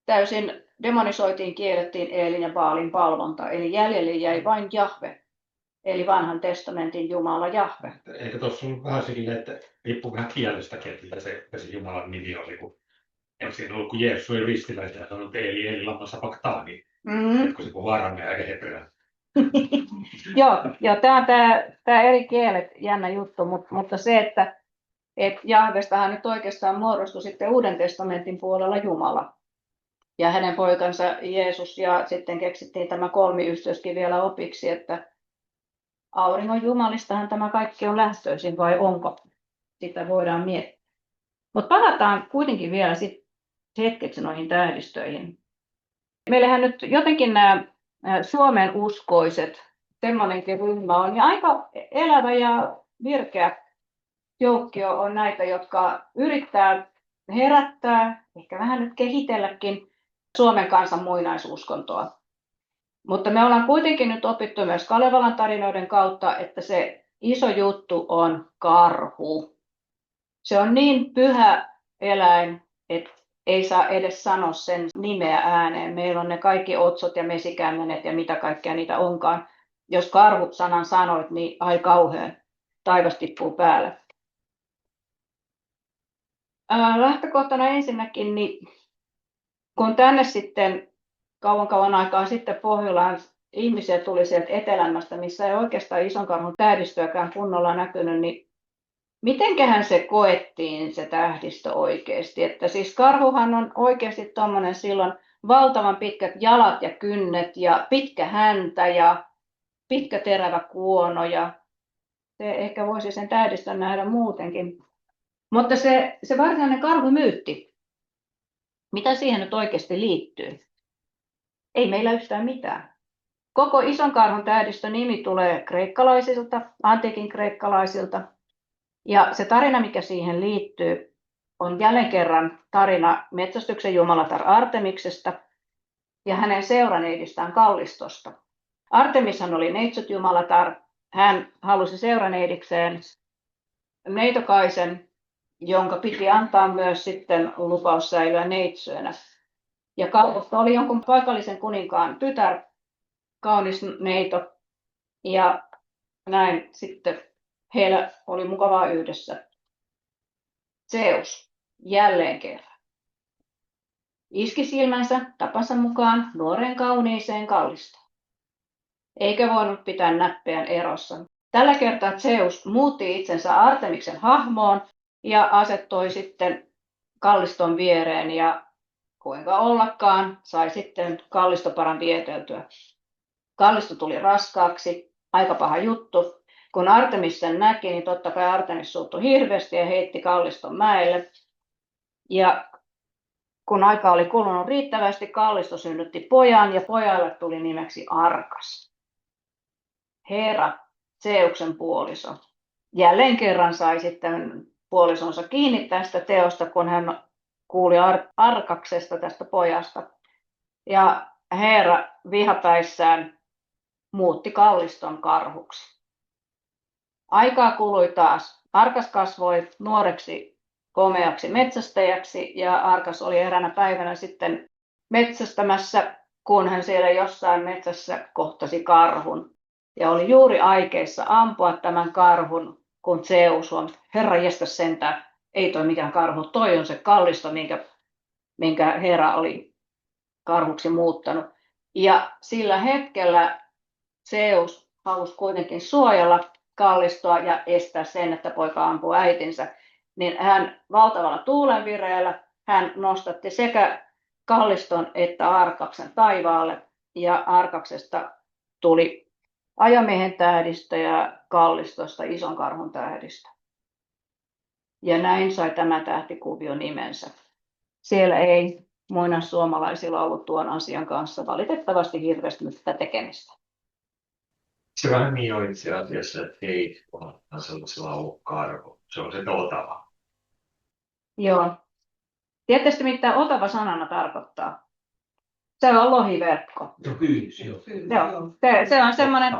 täysin demonisoitiin, kiellettiin Eelin ja Baalin palvonta, eli jäljelle jäi vain Jahve, eli vanhan testamentin Jumala Jahve. Eikö tuossa ollut vähän silleen, että riippuu vähän kielestäkin, että mitä se Jumalan nimi oli, kun ensin ollut, kun Jeesus oli ristiläistä ja sanoi, että Eli lama sabachthani, kun se puhuu aramea ja hebreaa. Joo, tämä on tämä eri kielet, jännä juttu, mutta se, että Jahvestahan nyt oikeastaan muodostui sitten Uuden testamentin puolella Jumala. Ja hänen poikansa Jeesus, ja sitten keksittiin tämä kolmiyhteyskin vielä opiksi, että auringon jumalistahan tämä kaikki on lähtöisin, vai onko? Sitä voidaan miettiä. Mutta palataan kuitenkin vielä hetkeksi noihin tähdistöihin. Meillähän nyt jotenkin nämä Suomen uskoiset, semmoinenkin ryhmä on, ja aika elävä ja virkeä joukkio on näitä, jotka yrittää herättää, ehkä vähän nyt kehitelläkin Suomen kansan muinaisuskontoa. Mutta me ollaan kuitenkin nyt opittu myös Kalevalan tarinoiden kautta, että se iso juttu on karhu. Se on niin pyhä eläin, että ei saa edes sanoa sen nimeä ääneen. Meillä on ne kaikki otsot ja mesikämmenet ja mitä kaikkea niitä onkaan. Jos karhu-sanan sanoit, niin ai kauhean, taivas tippuu päälle. Lähtökohtana ensinnäkin, niin kun tänne sitten kauan aikaa sitten Pohjolaan ihmisiä tuli sieltä etelämästä, missä ei oikeastaan ison karhun tähdistöäkään kunnolla näkynyt, niin mitenköhän se koettiin se tähdistö oikeasti? Että siis karhuhan on oikeasti tuommoinen silloin valtavan pitkät jalat ja kynnet ja pitkä häntä ja pitkä terävä kuono ja se ehkä voisi sen tähdistön nähdä muutenkin. Mutta se varsinainen karhumyytti, mitä siihen nyt oikeasti liittyy? Ei meillä yhtään mitään. Koko ison karhun tähdistön nimi tulee kreikkalaisilta, antiikin kreikkalaisilta. Ja se tarina, mikä siihen liittyy, on jälleen kerran tarina metsästyksen jumalatar Artemiksesta ja hänen seuraneidistään Kallistosta. Artemishan oli neitsytjumalatar. Hän halusi seuraneidikseen neitokaisen, jonka piti antaa myös sitten lupaus säilyä neitsyenä. Ja Kallisto oli jonkun paikallisen kuninkaan tytär, kaunis neito, ja näin sitten heillä oli mukavaa yhdessä. Zeus jälleen kerran iski silmänsä tapansa mukaan nuoreen kauniiseen Kallistoon. Eikä voinut pitää näppeään erossa. Tällä kertaa Zeus muutti itsensä Artemiksen hahmoon ja asettoi sitten Kalliston viereen ja kuinka ollakaan sai sitten Kallistoparan vieteltyä. Kallisto tuli raskaaksi, aika paha juttu. Kun Artemis sen näki, niin totta kai Artemis suuttui hirveästi ja heitti Kalliston mäelle. Ja kun aika oli kulunut riittävästi, Kallisto synnytti pojan ja pojalle tuli nimeksi Arkas. Heera, Zeuksen puoliso, jälleen kerran sai sitten puolisonsa kiinni tästä teosta, kun hän kuuli Arkaksesta tästä pojasta. Ja Heera vihapäissään muutti Kalliston karhuksi. Aikaa kului taas. Arkas kasvoi nuoreksi komeaksi metsästäjäksi ja Arkas oli eräänä päivänä sitten metsästämässä, kun hän siellä jossain metsässä kohtasi karhun. Ja oli juuri aikeissa ampua tämän karhun, kun Zeus on, herra jestas sentään, ei toi mikään karhu, toi on se Kallisto, minkä Hera oli karhuksi muuttanut. Ja sillä hetkellä Zeus halusi kuitenkin suojella Kallistoa ja estää sen, että poika ampuu äitinsä. Niin hän valtavalla tuulenvireellä hän nostatti sekä Kalliston että Arkaksen taivaalle. Ja Arkaksesta tuli ajomiehen tähdistö ja Kallistosta ison karhun tähdistö. Ja näin sai tämä tähtikuvio nimensä. Siellä ei muinaissuomalaisilla ollut tuon asian kanssa valitettavasti hirveästi sitä tekemistä. Se vähän niin on itse asiassa, että ei ole sellaisella ollut karhu. Se on se Otava. Joo. Tietysti mitä Otava sanana tarkoittaa? Se on lohiverkko. No pyys, joo. Se on semmoinen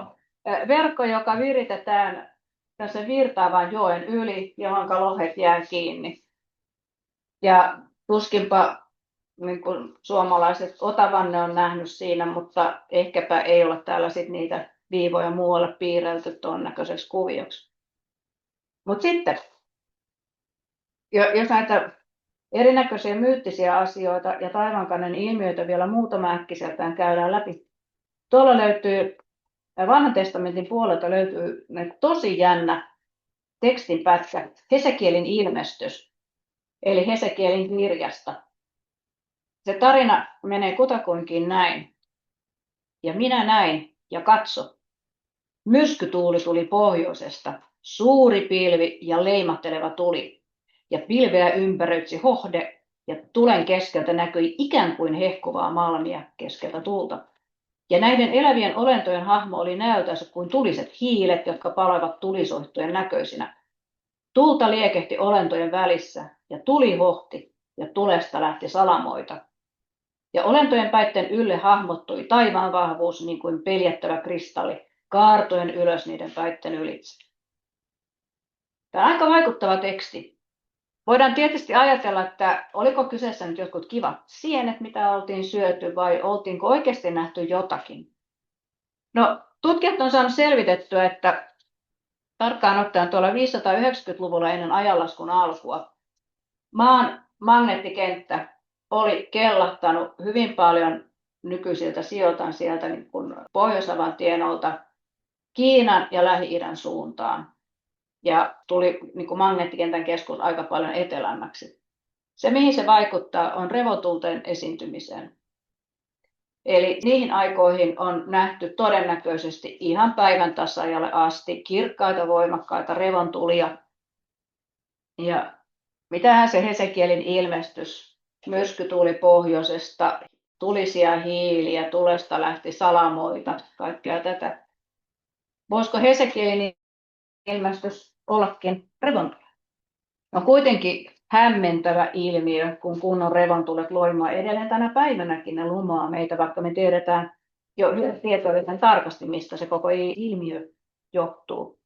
verkko, joka viritetään tässä virtaavan joen yli, johon lohet jää kiinni. Ja tuskinpa niin kuin suomalaiset Otavanne on nähnyt siinä, mutta ehkäpä ei ole täällä sit niitä viivoja muualle piirrelty tuon näköiseksi kuvioksi. Mutta sitten, jos näitä erinäköisiä myyttisiä asioita ja taivaankannen ilmiöitä vielä muutama äkkiseltään käydään läpi. Tuolla löytyy, Vanhan testamentin puolelta löytyy tosi jännä tekstinpätkä, Hesekielin ilmestys, eli Hesekielin kirjasta. Se tarina menee kutakuinkin näin. Ja minä näin, ja katso, myrskytuuli tuli pohjoisesta, suuri pilvi ja leimahteleva tuli. Ja pilveä ympäröitsi hohde, ja tulen keskeltä näkyi ikään kuin hehkuvaa malmia keskeltä tulta. Ja näiden elävien olentojen hahmo oli näöltänsä kuin tuliset hiilet, jotka palavat tulisoihtujen näköisinä. Tulta liekehti olentojen välissä, ja tuli hohti, ja tulesta lähti salamoita. Ja olentojen päitten ylle hahmottui taivaan vahvuus niin kuin peljättävä kristalli, kaartojen ylös niiden päitten ylitse. Tämä on aika vaikuttava teksti. Voidaan tietysti ajatella, että oliko kyseessä nyt jotkut kivat sienet, mitä oltiin syöty, vai oltiinko oikeasti nähty jotakin. No, tutkijat on saanut selvitettyä, että tarkkaan ottaen tuolla 590-luvulla ennen ajanlaskun alkua maan magneettikenttä oli kellahtanut hyvin paljon nykyisiltä sijoiltaan sieltä niin kuin Pohjois-Avan tienolta Kiinan ja Lähi-idän suuntaan. Ja tuli niin kuin magneettikentän keskus aika paljon etelämmäksi. Se, mihin se vaikuttaa, on revotulten esiintymiseen. Eli niihin aikoihin on nähty todennäköisesti ihan päivän tasajalle asti kirkkaita, voimakkaita revontulia. Ja mitähän se Hesekielin ilmestys, myrsky tuli pohjoisesta, tulisia hiiliä, tulesta lähti salamoita, kaikkea tätä. Voisiko Hesekielin ilmestys ollakin revontulia? No kuitenkin hämmentävä ilmiö, kun kunnon revontulet loimaa edelleen tänä päivänäkin ne lumaa meitä, vaikka me tiedetään jo tietoisen tarkasti, mistä se koko ilmiö johtuu.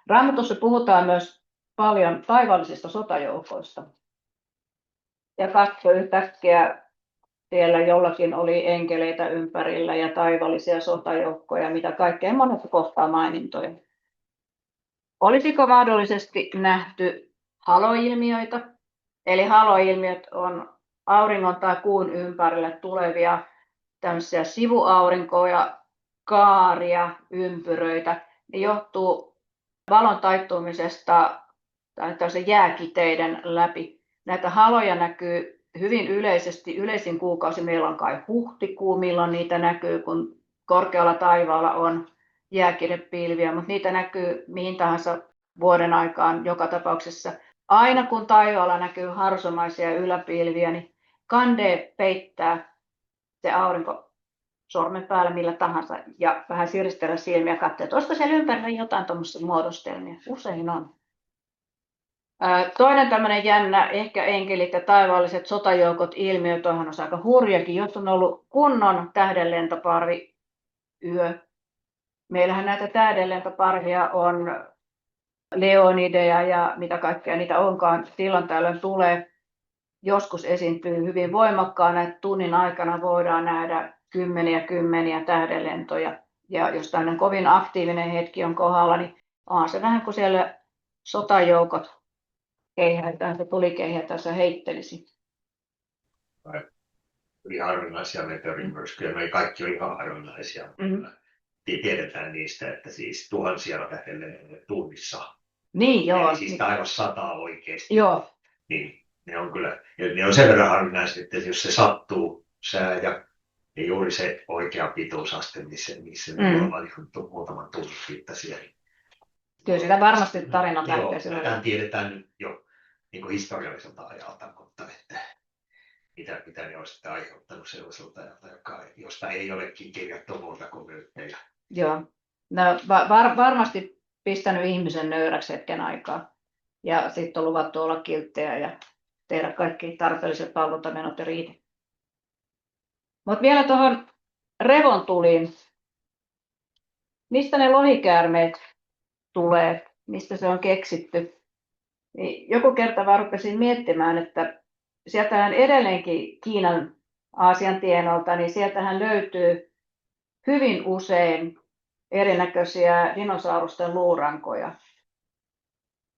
Raamatussa puhutaan myös paljon taivaallisista sotajoukoista. Ja katso yhtäkkiä siellä jollakin oli enkeleitä ympärillä ja taivaallisia sotajoukkoja, mitä kaikkea monessa kohtaa mainintoja. Olisiko mahdollisesti nähty haloilmiöitä? Eli haloilmiöt on auringon tai kuun ympärille tulevia tämmöisiä sivuaurinkoja, kaaria, ympyröitä. Ne johtuu valon taittumisesta tai jääkiteiden läpi. Näitä haloja näkyy hyvin yleisesti. Yleisin kuukausi meillä on kai huhtikuu, milloin niitä näkyy, kun korkealla taivaalla on jääkidepilviä, mutta niitä näkyy mihin tahansa vuoden aikaan joka tapauksessa. Aina kun taivaalla näkyy harsomaisia yläpilviä, niin kande peittää se aurinko sormen päällä millä tahansa ja vähän siristellä silmiä ja katsoa, että olisiko siellä ympärillä jotain tuommoisia muodostelmia. Usein on. Toinen tämmöinen jännä, ehkä enkelit ja taivaalliset sotajoukot ilmiö, tuohon on aika hurjakin, jos on ollut kunnon tähdenlentoparvi yö. Meillähän näitä tähdenlentoparvia on Leonideja ja mitä kaikkea niitä onkaan silloin tällöin tulee. Joskus esiintyy hyvin voimakkaana, että tunnin aikana voidaan nähdä kymmeniä tähdenlentoja. Ja jos tämmöinen kovin aktiivinen hetki on kohdalla, niin on se vähän kuin siellä sotajoukot se tulikeihätänsä heittelisi. Oli harvinaisia meteorimyrskyjä, me kaikki oli ihan harvinaisia. Tiedetään niistä, että siis tuhansia tähdenlentoja tunnissa. Niin joo. Eli siis taivas sataa oikeasti. Joo. Niin ne on kyllä, ja ne on sen verran harvinaisia, että jos se sattuu sää ja juuri se oikea pituusaste, missä me ollaan muutaman tunnin mittaisia. Kyllä sitä varmasti tarina täyttäisi. Tähän tiedetään nyt jo niin kuin historialliselta ajalta, mutta että mitä ne on sitten aiheuttanut sellaiselta ajalta, josta ei olekin kirjattu muuta kuin myyttejä. Joo, no, varmasti pistänyt ihmisen nöyräksi hetken aikaa. Ja sitten on luvattu olla kilttejä ja tehdä kaikki tarpeelliset valvontamenot ja riitä. Mutta vielä tuohon revontuliin. Mistä ne lohikäärmeet tulee? Mistä se on keksitty? Niin joku kerta vaan rupesin miettimään, että sieltähän edelleenkin Kiinan Aasian tienolta, niin sieltähän löytyy hyvin usein erinäköisiä dinosaurusten luurankoja.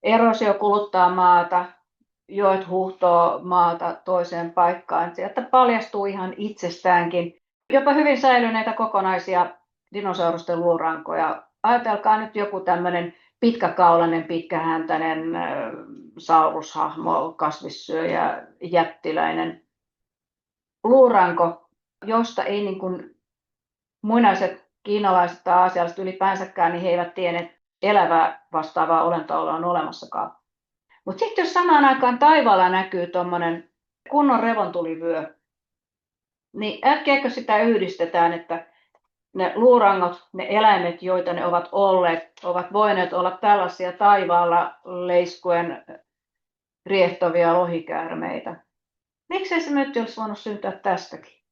Erosio kuluttaa maata, joet huuhtoo maata toiseen paikkaan. Sieltä paljastuu ihan itsestäänkin jopa hyvin säilyneitä kokonaisia dinosaurusten luurankoja. Ajatelkaa nyt joku tämmöinen pitkäkaulainen, pitkähäntäinen saurushahmo, kasvissyöjä, jättiläinen luuranko, josta ei niin kuin muinaiset kiinalaiset tai aasialaiset ylipäänsäkään, niin he eivät tienneet elävää vastaavaa olentoa on olemassakaan. Mutta sitten jos samaan aikaan taivaalla näkyy tuommoinen kunnon revontulivyö, niin äkkiäkö sitä yhdistetään, että ne luurangot, ne eläimet, joita ne ovat olleet, ovat voineet olla tällaisia taivaalla leiskuen riehtovia lohikäärmeitä. Miksei se mötti olisi voinut syntyä tästäkin?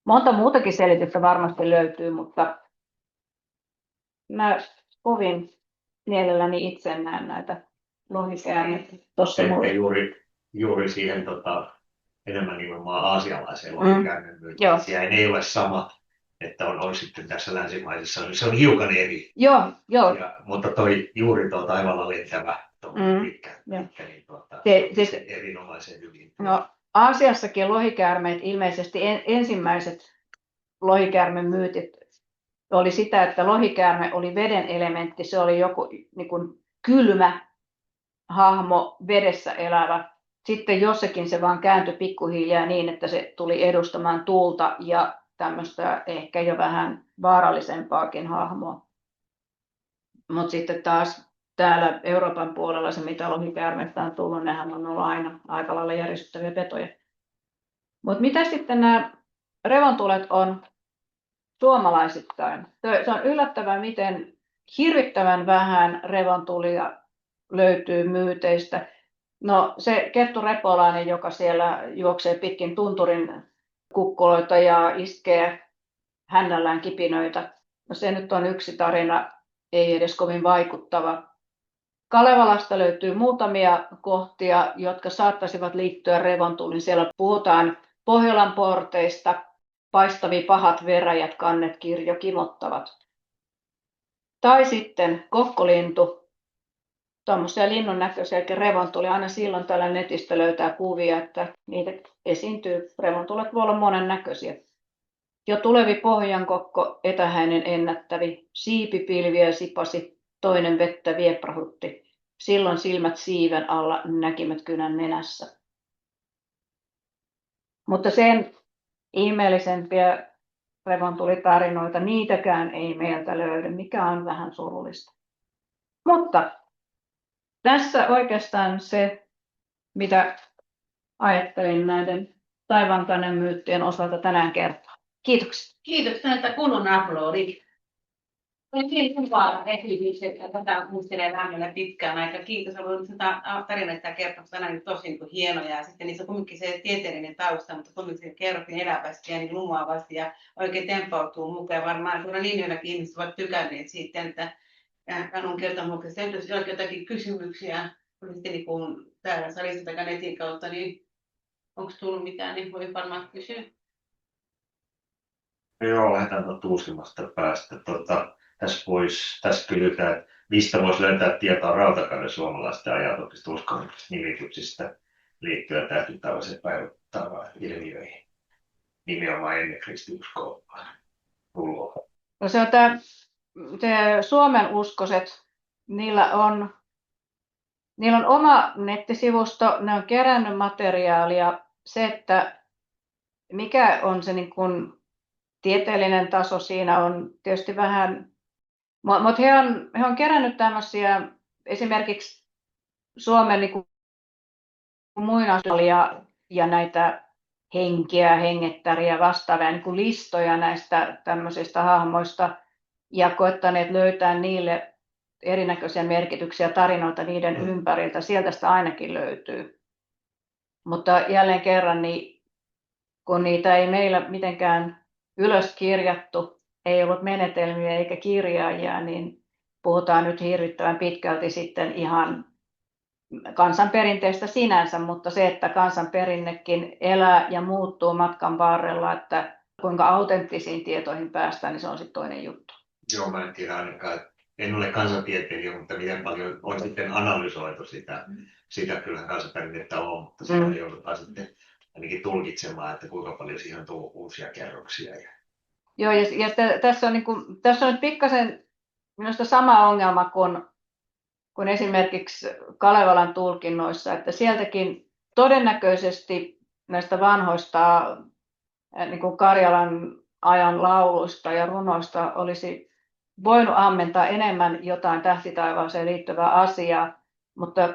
Monta muutakin selitystä varmasti löytyy, mutta mä kovin mielelläni itse näen näitä lohikäärmeitä tuossa mulla. Juuri siihen enemmän nimenomaan aasialaiseen lohikäärmemyyteen. Siellä ei ole sama, että on sitten tässä länsimaisessa, se on hiukan eri. Joo. Mutta juuri tuo taivaalla lentävä pitkä niin siis, erinomaisen hyvin. No, Aasiassakin lohikäärmeet, ilmeisesti ensimmäiset lohikäärmemyytit oli sitä, että lohikäärme oli veden elementti, se oli joku niin kuin kylmä hahmo, vedessä elävä. Sitten jossakin se vaan kääntyi pikkuhiljaa niin, että se tuli edustamaan tuulta ja tämmöistä ehkä jo vähän vaarallisempaakin hahmoa. Mutta sitten taas täällä Euroopan puolella se, mitä lohikäärmeistä on tullut, nehän on ollut aina aika lailla järisyttäviä petoja. Mutta mitä sitten nämä revontulet on suomalaisittain? Se on yllättävää, miten hirvittävän vähän revontulia löytyy myyteistä. No se kettu repolainen, joka siellä juoksee pitkin tunturin kukkuloita ja iskee hännällään kipinöitä. No se nyt on yksi tarina, ei edes kovin vaikuttava. Kalevalasta löytyy muutamia kohtia, jotka saattaisivat liittyä revontuliin. Siellä puhutaan Pohjolan porteista, paistavi pahat veräjät, kannet kirjo kimottavat. Tai sitten kokkolintu, tuommoisia linnun näköisiä revontuli. Aina silloin tällä netistä löytää kuvia, että niitä esiintyy. Revontulet voi olla monen näköisiä. Jo tulevi pohjankokko, etähäinen ennättävi, siipipilviä sipasi, toinen vettä vieprahutti. Silloin silmät siiven alla näkivät kynän nenässä. Mutta sen ihmeellisempiä revontuli-tarinoita, niitäkään ei meiltä löydy, mikä on vähän surullista. Mutta Tässä oikeastaan se, mitä ajattelin näiden taivaankannen myyttien osalta tänään kertoa. Kiitoksia. Kiitos näitä kunnon aplodit. Oli niin hyvä esitys, että tätä muistelee vähän pitkään aika. Kiitos, on ollut tarinoita ja kertomuksia tänään tosi hienoja. Ja sitten niissä on kuitenkin se tieteellinen tausta, mutta kuitenkin kerrottiin elävästi ja niin lumoavasti ja oikein tempautuu mukaan. Varmaan tuolla linjoillakin ihmiset ovat tykänneet siitä, että Anun kertomuksesta. Jos on jotakin kysymyksiä, sitten niin kuin täällä salissa tai netin kautta, niin onko tullut mitään, niin voi varmaan kysyä. Joo, lähdetään uusimmasta päästä. Tässä kysytään, että mistä voisi löytää tietoa rautakauden suomalaisten ajatuksista uskonnollisista nimityksistä liittyen tähtitaivaseen päivittävään ilmiöihin. Nimenomaan ennen kristiuskoa tuloa. No se on tämä Suomen uskoset, niillä on oma nettisivusto, ne on kerännyt materiaalia. Se, että mikä on se niin kuin tieteellinen taso siinä on tietysti vähän, mutta he on kerännyt tämmöisiä esimerkiksi Suomen niin kuin muinaisia ja näitä henkiä, hengettäriä vastaavia niin kuin listoja näistä tämmöisistä hahmoista ja koettaneet löytää niille erinäköisiä merkityksiä, tarinoita niiden ympäriltä. Sieltä sitä ainakin löytyy. Mutta jälleen kerran, niin kun niitä ei meillä mitenkään ylös kirjattu, ei ollut menetelmiä eikä kirjaajia, niin puhutaan nyt hirvittävän pitkälti sitten ihan kansanperinteestä sinänsä, mutta se, että kansanperinnekin elää ja muuttuu matkan varrella, että kuinka autenttisiin tietoihin päästään, niin se on sitten toinen juttu. Joo, mä en tiedä ainakaan, en ole kansantieteilijä, mutta miten paljon on sitten analysoitu sitä kyllä kansanperinnettä on, mutta sitä joudutaan sitten ainakin tulkitsemaan, että kuinka paljon siihen tulee uusia kerroksia. Joo, ja tässä on nyt pikkasen minusta sama ongelma kuin esimerkiksi Kalevalan tulkinnoissa, että sieltäkin todennäköisesti näistä vanhoista niin kuin Karjalan ajan lauluista ja runoista olisi voinut ammentaa enemmän jotain tähtitaivaaseen liittyvää asiaa, mutta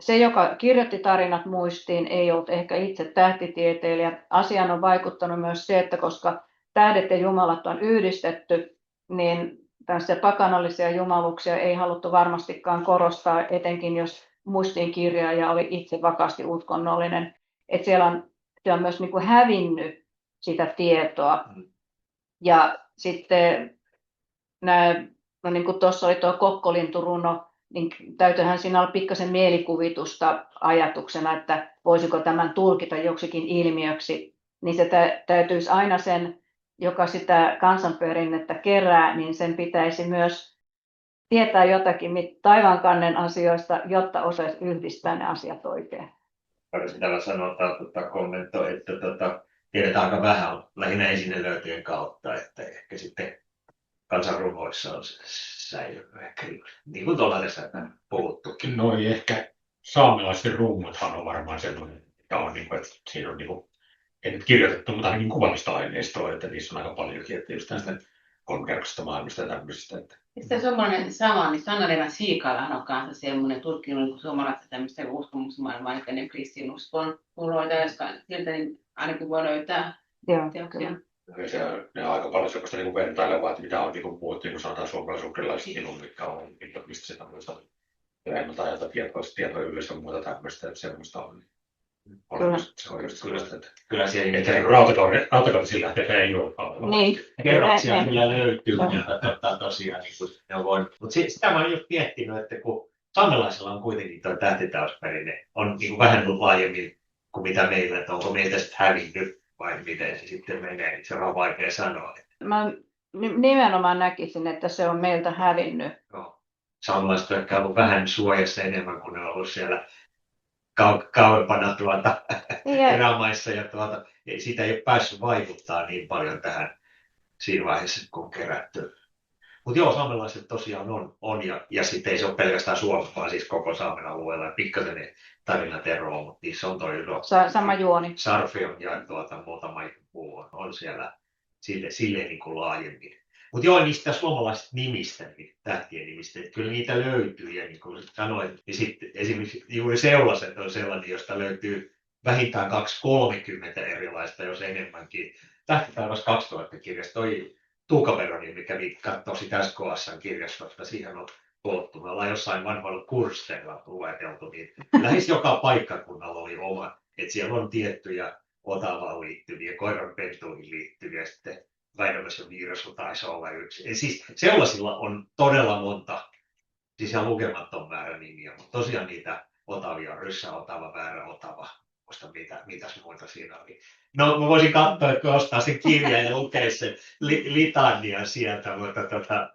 se, joka kirjoitti tarinat muistiin, ei ollut ehkä itse tähtitieteilijä. Asiaan on vaikuttanut myös se, että koska tähdet ja jumalat on yhdistetty, niin tämmöisiä pakanallisia jumaluuksia ei haluttu varmastikaan korostaa, etenkin jos muistiinkirjaaja oli itse vakaasti uskonnollinen. Että siellä on myös niin kuin hävinnyt sitä tietoa. Ja sitten no niin kuin tuossa oli tuo kokkolinturuno, niin täytyyhän siinä olla pikkasen mielikuvitusta ajatuksena, että voisiko tämän tulkita joksikin ilmiöksi, niin se täytyisi aina sen, joka sitä kansanperinnettä kerää, niin sen pitäisi myös tietää jotakin taivaankannen asioista, jotta osaisi yhdistää ne asiat oikein. Voisin täällä sanotaan, kommentoi, että tiedetään aika vähän lähinnä esinelöytyjen kautta, että ehkä sitten kansanrunoissa on säilynyt ehkä niin kuin tuolla tässä puhuttukin. No ehkä saamelaisten rummothan on varmaan sellainen, että on niin kuin, että siinä on niin kuin, ei nyt kirjoitettu, mutta ainakin kuvallista aineistoa, että niissä on aika paljonkin, että just tästä kolmikerroksesta maailmasta ja tämmöisistä. Että... Sitten semmoinen sama, niin Sanna-Leena Siikalahan on kanssa semmoinen tutkinut niin suomalaista tämmöistä uskomusmaailmaa, että ne kristinuskon puloita, jotka siltä niin ainakin voi löytää teoksia. Ne on aika paljon sellaista niin vertailevaa, että mitä on niin puhuttu, niin kuin sanotaan suomalaisuudelaiset minun, mitkä on, mistä se tämmöistä ennalta ajalta tietoa yleensä muuta tämmöistä, että semmoista on. Se on just kyllä, että kyllä siellä ei rautakauden sillä hetkellä ei ole. Niin. Kerroksia kyllä löytyy, mutta tosiaan niin kuin ne on voinut. Mutta sitä mä oon just miettinyt, että kun saamelaisilla on kuitenkin tuo tähtitausperinne, on niin kuin vähän laajemmin kuin mitä meillä, että onko meiltä sitten hävinnyt vai miten se sitten menee, niin se on vaikea sanoa. Mä nimenomaan näkisin, että se on meiltä hävinnyt. Joo. Saamelaiset on ehkä ollut vähän suojassa enemmän kuin ne on ollut siellä kauempana erämaissa ja siitä ei ole päässyt vaikuttaa niin paljon tähän siinä vaiheessa, kun on kerätty. Mutta joo, saamelaiset tosiaan on ja sitten ei se ole pelkästään Suomessa, vaan siis koko Saamen alueella. Pikkasen ne tarinat eroavat, mutta niissä on toi sama juoni. Sarfion ja muutama muu on siellä silleen niin kuin laajemmin. Mutta joo, niistä suomalaisista nimistä, niin tähtien nimistä, että kyllä niitä löytyy. Ja niin kuin sanoin, niin sitten esimerkiksi juuri Seulaset on sellainen, josta löytyy vähintään 230 erilaista, jos enemmänkin. Tähtitaivas 2000 kirjasta, toi Tuukka Veroniemi kävi katsoa sitä SKS:n kirjastosta, siihen on tuotu. Me ollaan jossain vanhoilla kursseilla lueteltu, niin lähes joka paikkakunnalla oli oma. Että siellä on tiettyjä Otavaan liittyviä, koiranpentuihin liittyviä, sitten Väinämöisen Viirasu taisi olla yksi. Ja siis sellaisilla on todella monta, siis ihan lukematon määrä nimiä, mutta tosiaan niitä Otavia, Ryssä Otava, Väärä Otava, muista mitäs muita siinä oli. No mä voisin katsoa, että ostaa sen kirjan ja lukea sen litania sieltä, mutta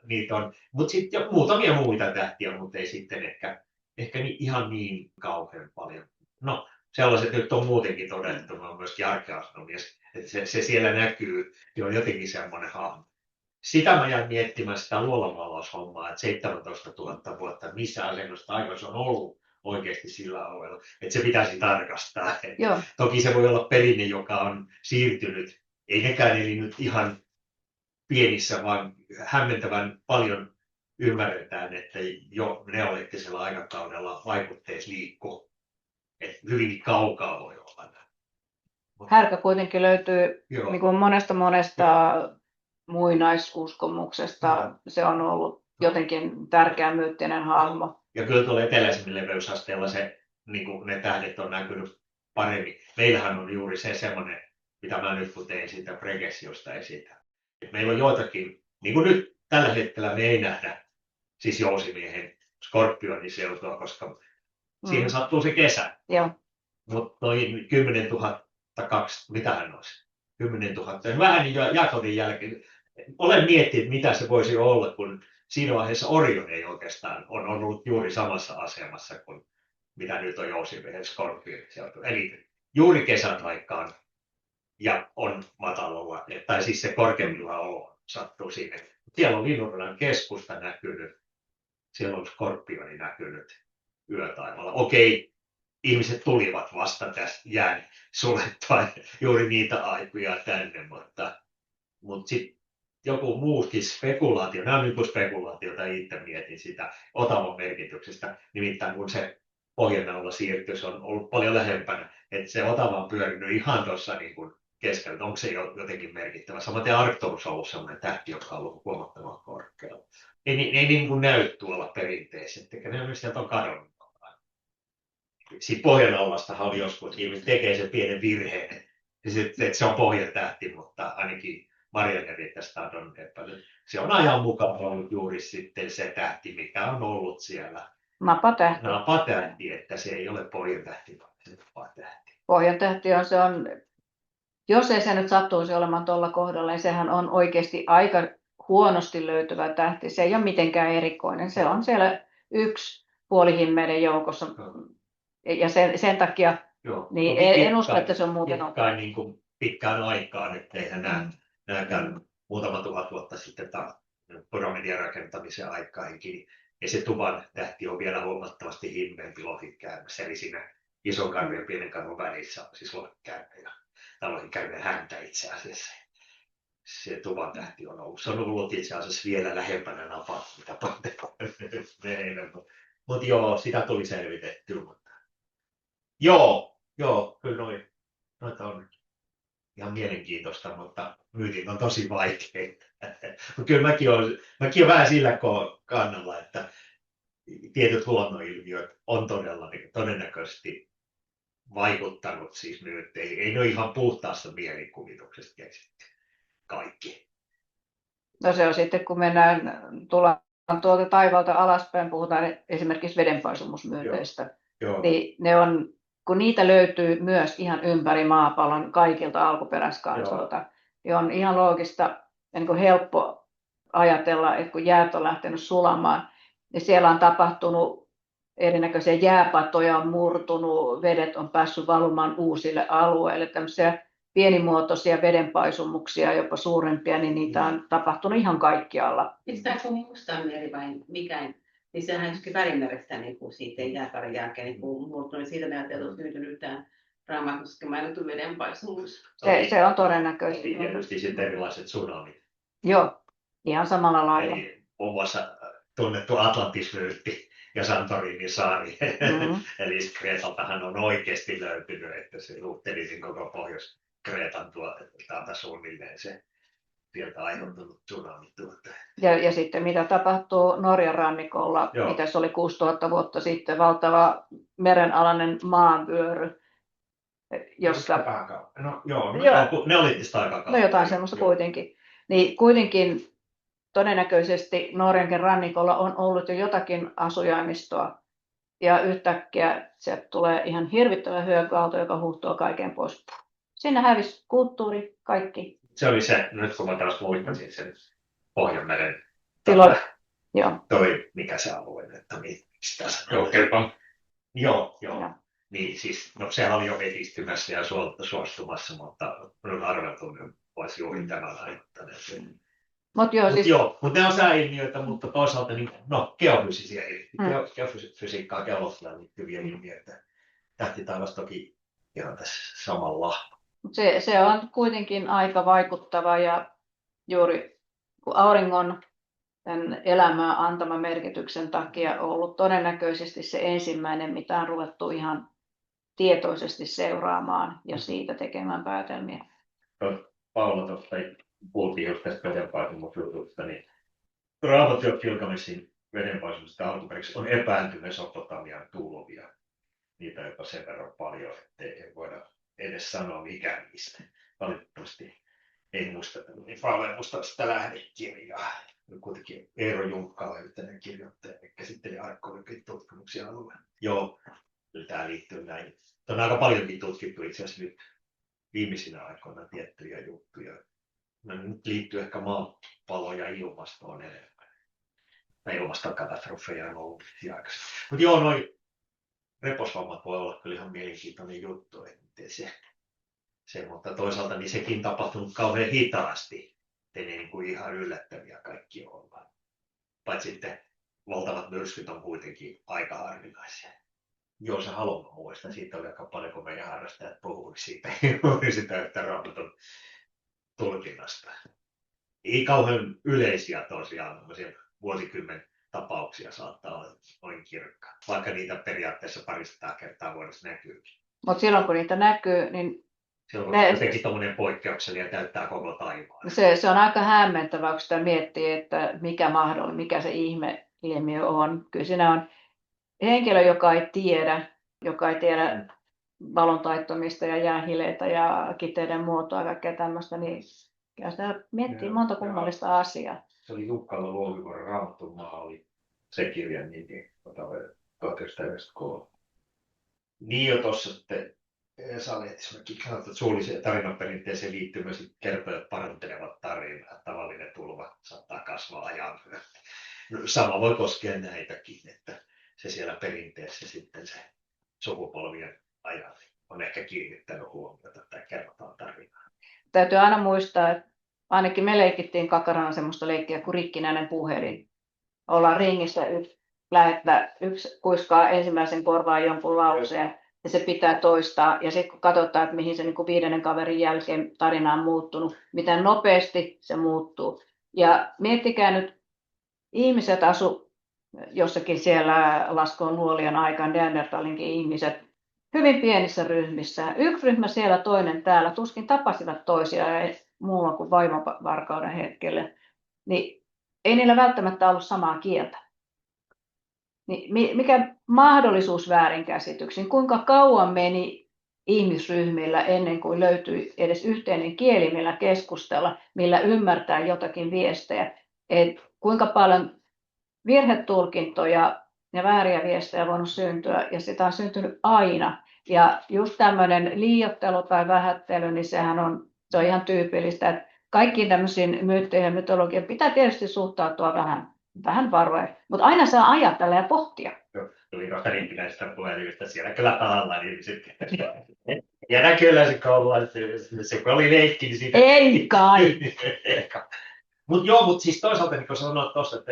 niitä on. Mutta sitten muutamia muita tähtiä, mutta ei sitten ehkä ihan niin kauhean paljon. No, sellaiset nyt on muutenkin todettu, mä oon myöskin arkeastromies, että se siellä näkyy, niin on jotenkin semmoinen hahmo. Sitä mä jäin miettimään sitä luolamaalaushommaa, että 17 000 vuotta, missä asennossa taivas on ollut oikeasti sillä alueella, että se pitäisi tarkastaa. Toki se voi olla perinne, joka on siirtynyt, ei nekään eli nyt ihan pienissä, vaan hämmentävän paljon ymmärretään, että jo neolittisella aikakaudella vaikutteet liikkuu. Että hyvin kaukaa voi olla. Härkä kuitenkin löytyy niin kuin monesta muinaisuskomuksesta. Se on ollut jotenkin tärkeä myyttinen hahmo. Ja kyllä tuolla eteläisemmillä leveysasteella niin kuin ne tähdet on näkynyt paremmin. Meillähän on juuri se semmoinen, mitä mä nyt kun tein siitä Pregessiosta esitän. Meillä on joitakin, niin kuin nyt tällä hetkellä me ei nähdä, siis Jousimiehen Skorpionin seutua, koska siihen sattuu se kesä. Mutta noin 10 000, mitähän olisi? 10 000. Vähän niin Jakobin jälkeen. Olen miettinyt, mitä se voisi olla, kun siinä vaiheessa Orion ei oikeastaan on ollut juuri samassa asemassa kuin mitä nyt on Jousimiehen Skorpionin seutua. Eli juuri kesän aikaan ja on matalalla, tai siis se korkeimmilla olo sattuu sinne. Siellä on Linnunradan keskusta näkynyt, siellä on Skorpioni näkynyt yötaivaalla. Okei, ihmiset tulivat vasta tästä jään sulettua juuri niitä aikoja tänne, mutta sitten joku muukin spekulaatio, nämä on niin kuin spekulaatiota, itse mietin sitä Otavan merkityksestä, nimittäin kun se Pohjanmaalla siirtyi, se on ollut paljon lähempänä, että se Otava on pyörinyt ihan tuossa niin kuin keskellä, onko se jotenkin merkittävä. Samaten Arcturus on ollut sellainen tähti, joka on ollut huomattavan korkealla. Ei niin kuin näy tuolla perinteisesti, ne on sieltä on kadonnut. Siitä Pohjanalastahan on joskus, ihmiset tekee sen pienen virheen, että se on pohjatähti, mutta ainakin Marianne Rittestad on epäillyt. Se on ajan mukaan ollut juuri sitten se tähti, mikä on ollut siellä. Napatähti, että se ei ole pohjatähti, vaan se napatähti. Pohjatähti on, jos ei se nyt sattuisi olemaan tuolla kohdalla, niin sehän on oikeasti aika huonosti löytyvä tähti. Se ei ole mitenkään erikoinen. Se on siellä yksi puolihimmeiden joukossa. Ja sen takia niin en usko, että se on muuten pitkään aikaan, etteihän nämäkään muutama tuhat vuotta sitten pyramidien rakentamisen aikaankin. Ja se Tuvan tähti on vielä huomattavasti himmeämpi lohikäärme. Eli siinä ison karven ja pienen karven välissä on siis lohikäärme ja lohikäärmen häntä itse asiassa. Se Tuvan tähti on ollut. Se on ollut itse asiassa vielä lähempänä napaa, mitä meillä. Mutta joo, sitä tuli selvitettyä. Joo, kyllä noita on ihan mielenkiintoista, mutta myytit on tosi vaikeita. Kyllä mäkin olen vähän sillä kannalla, että tietyt luonnonilmiöt on todella niin todennäköisesti vaikuttanut siis nyt. Ei ne ole ihan puhtaasta mielikuvituksesta keksitty kaikki. No se on sitten, kun tullaan tuolta taivalta alaspäin, puhutaan esimerkiksi vedenpaisumusmyyteistä, niin ne on, kun niitä löytyy myös ihan ympäri maapallon kaikilta alkuperäiskansoilta, niin on ihan loogista ja niin kuin helppo ajatella, että kun jäät on lähtenyt sulamaan, niin siellä on tapahtunut erinäköisiä jääpatoja, on murtunut, vedet on päässyt valumaan uusille alueille, tämmöisiä pienimuotoisia vedenpaisumuksia, jopa suurempia, niin niitä on tapahtunut ihan kaikkialla. Miksi tämä on Mustanmeri vai mikä? Niin sehän joskin Välimerestä niin siitä jääkauden jälkeen niin muuttunut. Siitä me ajattelemme, että on syntynyt yhtään Raamatussa mainittu vedenpaisumus. Se on todennäköisesti. Tietysti sitten erilaiset tsunamit. Joo. Ihan samalla lailla. Eli muun muassa tunnettu Atlantis-vyyhti ja Santorinin saari. Eli Kreetaltahan on oikeasti löytynyt, että se luuttelisin koko Pohjois-Kreetan tuolta suunnilleen se sieltä aiheutunut tsunami tuolta. Ja sitten mitä tapahtuu Norjan rannikolla, Joo. mitä se oli 6000 vuotta sitten, valtava merenalainen maanvyöry, jossa... No joo, Joo. ne oli tietysti aika kauan. No jotain semmoista kuitenkin. Niin kuitenkin todennäköisesti Norjankin rannikolla on ollut jo jotakin asujaimistoa. Ja yhtäkkiä sieltä tulee ihan hirvittävä hyökyaalto, joka huuhtoo kaiken pois. Siinä hävisi kulttuuri, kaikki. Se oli se, nyt kun mä taas muistasin sen Pohjanmeren Joo. toi, mikä se alue, että mistä se Joukkelpa. Joo. Joo. Niin siis, no sehän oli jo edistymässä ja suostumassa, mutta minun arveltuni olisi juuri tämän aiheuttaneet. Mutta ne on sääilmiöitä, mutta toisaalta niin, geofysiisiä geofysiikkaa kellosta liittyviä ilmiöitä. Tähtitaivas toki ihan tässä samalla. Se on kuitenkin aika vaikuttava ja juuri kun auringon tämän elämää antama merkityksen takia ollut todennäköisesti se ensimmäinen, mitä on ruvettu ihan tietoisesti seuraamaan ja siitä tekemään päätelmiä. Paula tuosta puhuttiin just tästä vedenpaisumusjutusta, niin Raamattu ja Gilgamesin vedenpaisumusta alkuperäisesti on epäilty Mesopotamian tulvia. Niitä on jopa sen verran paljon, ettei voida edes sanoa mikä niistä. Valitettavasti ei muista, niin paljon muista sitä lähdekirjaa. Kuitenkin Eero Junkkala, yhteinen kirjoittaja, käsitteli arkeologin tutkimuksia alueen. Joo, tämä liittyy näin. On aika paljonkin tutkittu itse asiassa nyt viimeisinä aikoina tiettyjä juttuja. No, nyt liittyy ehkä maapalloon ja ilmastoon enemmän. Ilmastokatastrofeja on ollut aikaisemmin. Mutta joo, noi reposvammat voi olla kyllä ihan mielenkiintoinen juttu. Mutta toisaalta niin sekin tapahtunut kauhean hitaasti. Ei niin kuin ihan yllättäviä kaikki olla. Paitsi sitten valtavat myrskyt on kuitenkin aika harvinaisia. Joo, se haluan muistaa. Siitä oli aika paljon, kun meidän harrastajat puhuivat siitä, sitä yhtä Raamatun tulkinnasta. Ei kauhean yleisiä tosiaan, vuosikymmen tapauksia saattaa olla noin kirkkaan, vaikka niitä periaatteessa 200 kertaa vuodessa näkyykin. Mutta silloin kun niitä näkyy, niin se on jotenkin tommoinen poikkeuksellinen ja täyttää koko taivaan. Se on aika hämmentävää, kun sitä miettii, että mikä se ihme-ilmiö on. Kyllä siinä on henkilö, joka ei tiedä valon taittumista ja jäähileitä ja kiteiden muotoa ja kaikkea tämmöistä, niin kyllä sitä miettii monta kummallista asiaa. Se oli Jukkala Luovivuoren Raamatun maa, oli se kirjan nimi 1993. Niin jo tuossa sitten Esa-lehtismäkin sanoi, että suulliseen tarinaperinteeseen liittyy myös kertojat parantelevat tarinaa. Tavallinen tulva saattaa kasvaa ajan myötä. No, sama voi koskea näitäkin, että se siellä perinteessä sitten se sukupolvien ajan on ehkä kiinnittänyt huomiota tai kerrotaan tarinaa. Täytyy aina muistaa, että ainakin me leikittiin kakarana semmoista leikkiä kuin rikkinäinen puhelin. Ollaan ringissä, yksi kuiskaa ensimmäisen korvaan jonkun lauseen ja se pitää toistaa. Ja sitten kun katsotaan, että mihin se niin kuin 5. kaverin jälkeen tarina on muuttunut, miten nopeasti se muuttuu. Ja miettikää nyt, ihmiset asu jossakin siellä Laskoon luolian aikaan, Neandertalinkin ihmiset, hyvin pienissä ryhmissä. Yksi ryhmä siellä, toinen täällä, tuskin tapasivat toisiaan muulla kuin vaimovarkauden hetkellä. Niin ei niillä välttämättä ollut samaa kieltä. Niin mikä mahdollisuus väärinkäsityksiin? Kuinka kauan meni ihmisryhmillä ennen kuin löytyi edes yhteinen kieli, millä keskustella, millä ymmärtää jotakin viestejä? Et kuinka paljon virhetulkintoja ja vääriä viestejä on voinut syntyä, ja sitä on syntynyt aina. Ja just tämmöinen liioittelu tai vähättely, niin se on ihan tyypillistä, että kaikkiin tämmöisiin myytteihin ja mytologiaan pitää tietysti suhtautua vähän varoen, mutta aina saa ajatella ja pohtia. Tuli tuosta rimpinäistä puhelimista, siellä kyllä tahallaan ihmiset. Ja näköläisikö olla, että se kun oli leikki, niin siitä... Ei kai! Mutta siis toisaalta, niin kun sanoit tuossa, että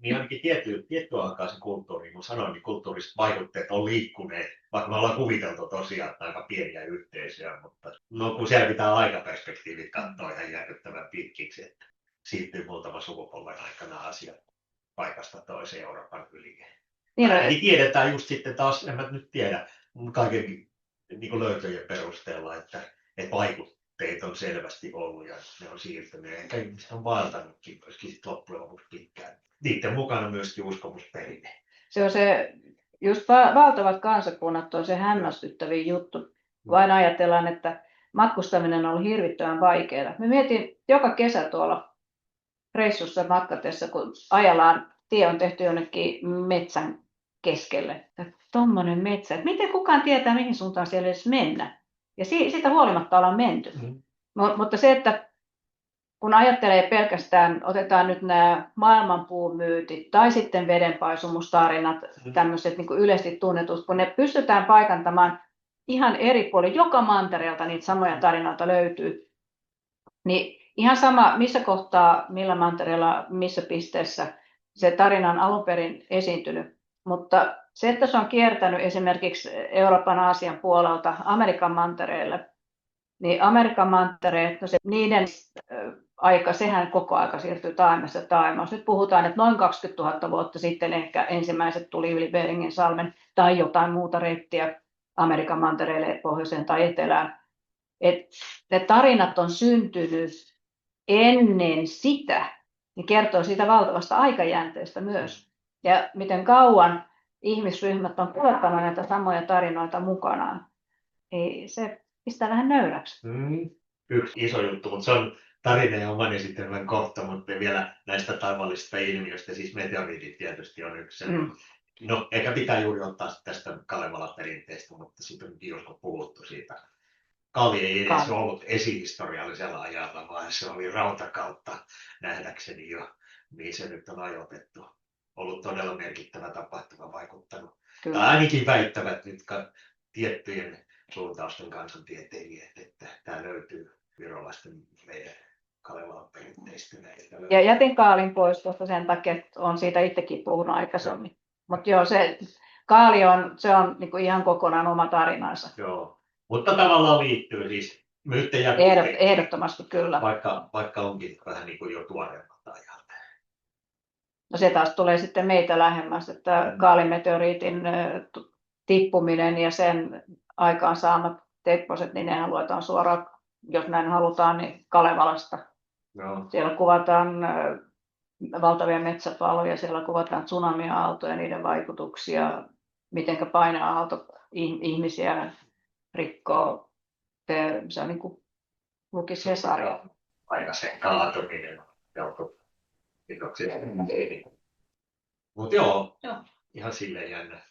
niin ainakin tiettyä aikaa se kulttuuri, niin kuin sanoin, niin kulttuuriset vaikutteet on liikkuneet, vaikka me ollaan kuviteltu tosiaan aika pieniä yhteisöjä, mutta no kun siellä pitää aikaperspektiivit katsoa ihan järkyttävän pitkiksi, että siirtyy muutama sukupolven aikana asiat paikasta toiseen Euroopan yli. Niin, Eli tiedetään just sitten taas, en mä nyt tiedä, kaiken niin kuin löytöjen perusteella, että vaikutteet on selvästi ollut ja ne on siirtynyt. Ja ehkä ihmiset on vaeltanutkin myöskin sit loppujen lopuksi pitkään. Niiden mukana myöskin uskomusperinne. se on se, just valtavat kansakunnat on se hämmästyttävin juttu. Vain ajatellaan, että matkustaminen on ollut hirvittävän vaikeaa. Me mietin joka kesä tuolla reissussa matkatessa, kun ajallaan tie on tehty jonnekin metsän keskelle. Tuommoinen metsä, että miten kukaan tietää, mihin suuntaan siellä edes mennä. Ja siitä huolimatta ollaan menty. Mutta se, että kun ajattelee pelkästään, otetaan nyt nämä maailmanpuumyytit tai sitten vedenpaisumustarinat, tämmöiset niin kuin yleisesti tunnetut, kun ne pystytään paikantamaan ihan eri puolilla, joka mantereelta niitä samoja tarinoita löytyy, niin ihan sama, missä kohtaa, millä mantereella, missä pisteessä se tarina on alun perin esiintynyt. Mutta se, että se on kiertänyt esimerkiksi Euroopan Aasian puolelta Amerikan mantereelle, niin Amerikan mantereet, no se, niiden aika, sehän koko aika siirtyy taajamasta taajamassa. Nyt puhutaan, että noin 20 000 vuotta sitten ehkä ensimmäiset tuli yli Beringin salmen tai jotain muuta reittiä Amerikan mantereelle pohjoiseen tai etelään. Ne tarinat on syntynyt ennen sitä, niin kertoo siitä valtavasta aikajänteestä myös. Ja miten kauan ihmisryhmät on kuljettanut näitä samoja tarinoita mukanaan. Se pistää vähän nöyräksi. Yksi iso juttu, mutta se on tarinanomainen esitelmän kohta, mutta vielä näistä taivallisista ilmiöistä, siis meteoriitit tietysti on yksi. No, ehkä pitää juuri ottaa tästä Kalevala-perinteestä, mutta siitä on joskus puhuttu siitä. Kali ei edes ollut esihistoriallisella ajalla, vaan se oli rautakautta nähdäkseni jo, mihin se nyt on ajoitettu. Ollut todella merkittävä tapahtuma, vaikuttanut. Tai ainakin väittävät nyt tiettyjen suuntausten kansantieteilijät, että tämä löytyy virolaisten meidän Kalevalan perinteistä. Ja jätin Kaalin pois tuosta sen takia, että olen siitä itsekin puhunut aikaisemmin. Mutta joo, se Kaali on niin kuin ihan kokonaan oma tarinansa. Joo, mutta tavallaan liittyy siis myyttejä. Ehdottomasti kyllä. Vaikka onkin vähän niin kuin jo tuoreemmalta ajalta. No se taas tulee sitten meitä lähemmäs, että Kaalimeteoriitin tippuminen ja sen aikaan saamat tepposet, niin nehän luetaan suoraan, jos näin halutaan, niin Kalevalasta. No. Siellä kuvataan valtavia metsäpaloja, siellä kuvataan tsunami-aaltoja ja niiden vaikutuksia, miten paine-aalto ihmisiä rikkoo. Se on niin kuin lukisi Hesaria. Aina sen kaatuminen joutui. Mutta joo, ihan silleen jännä.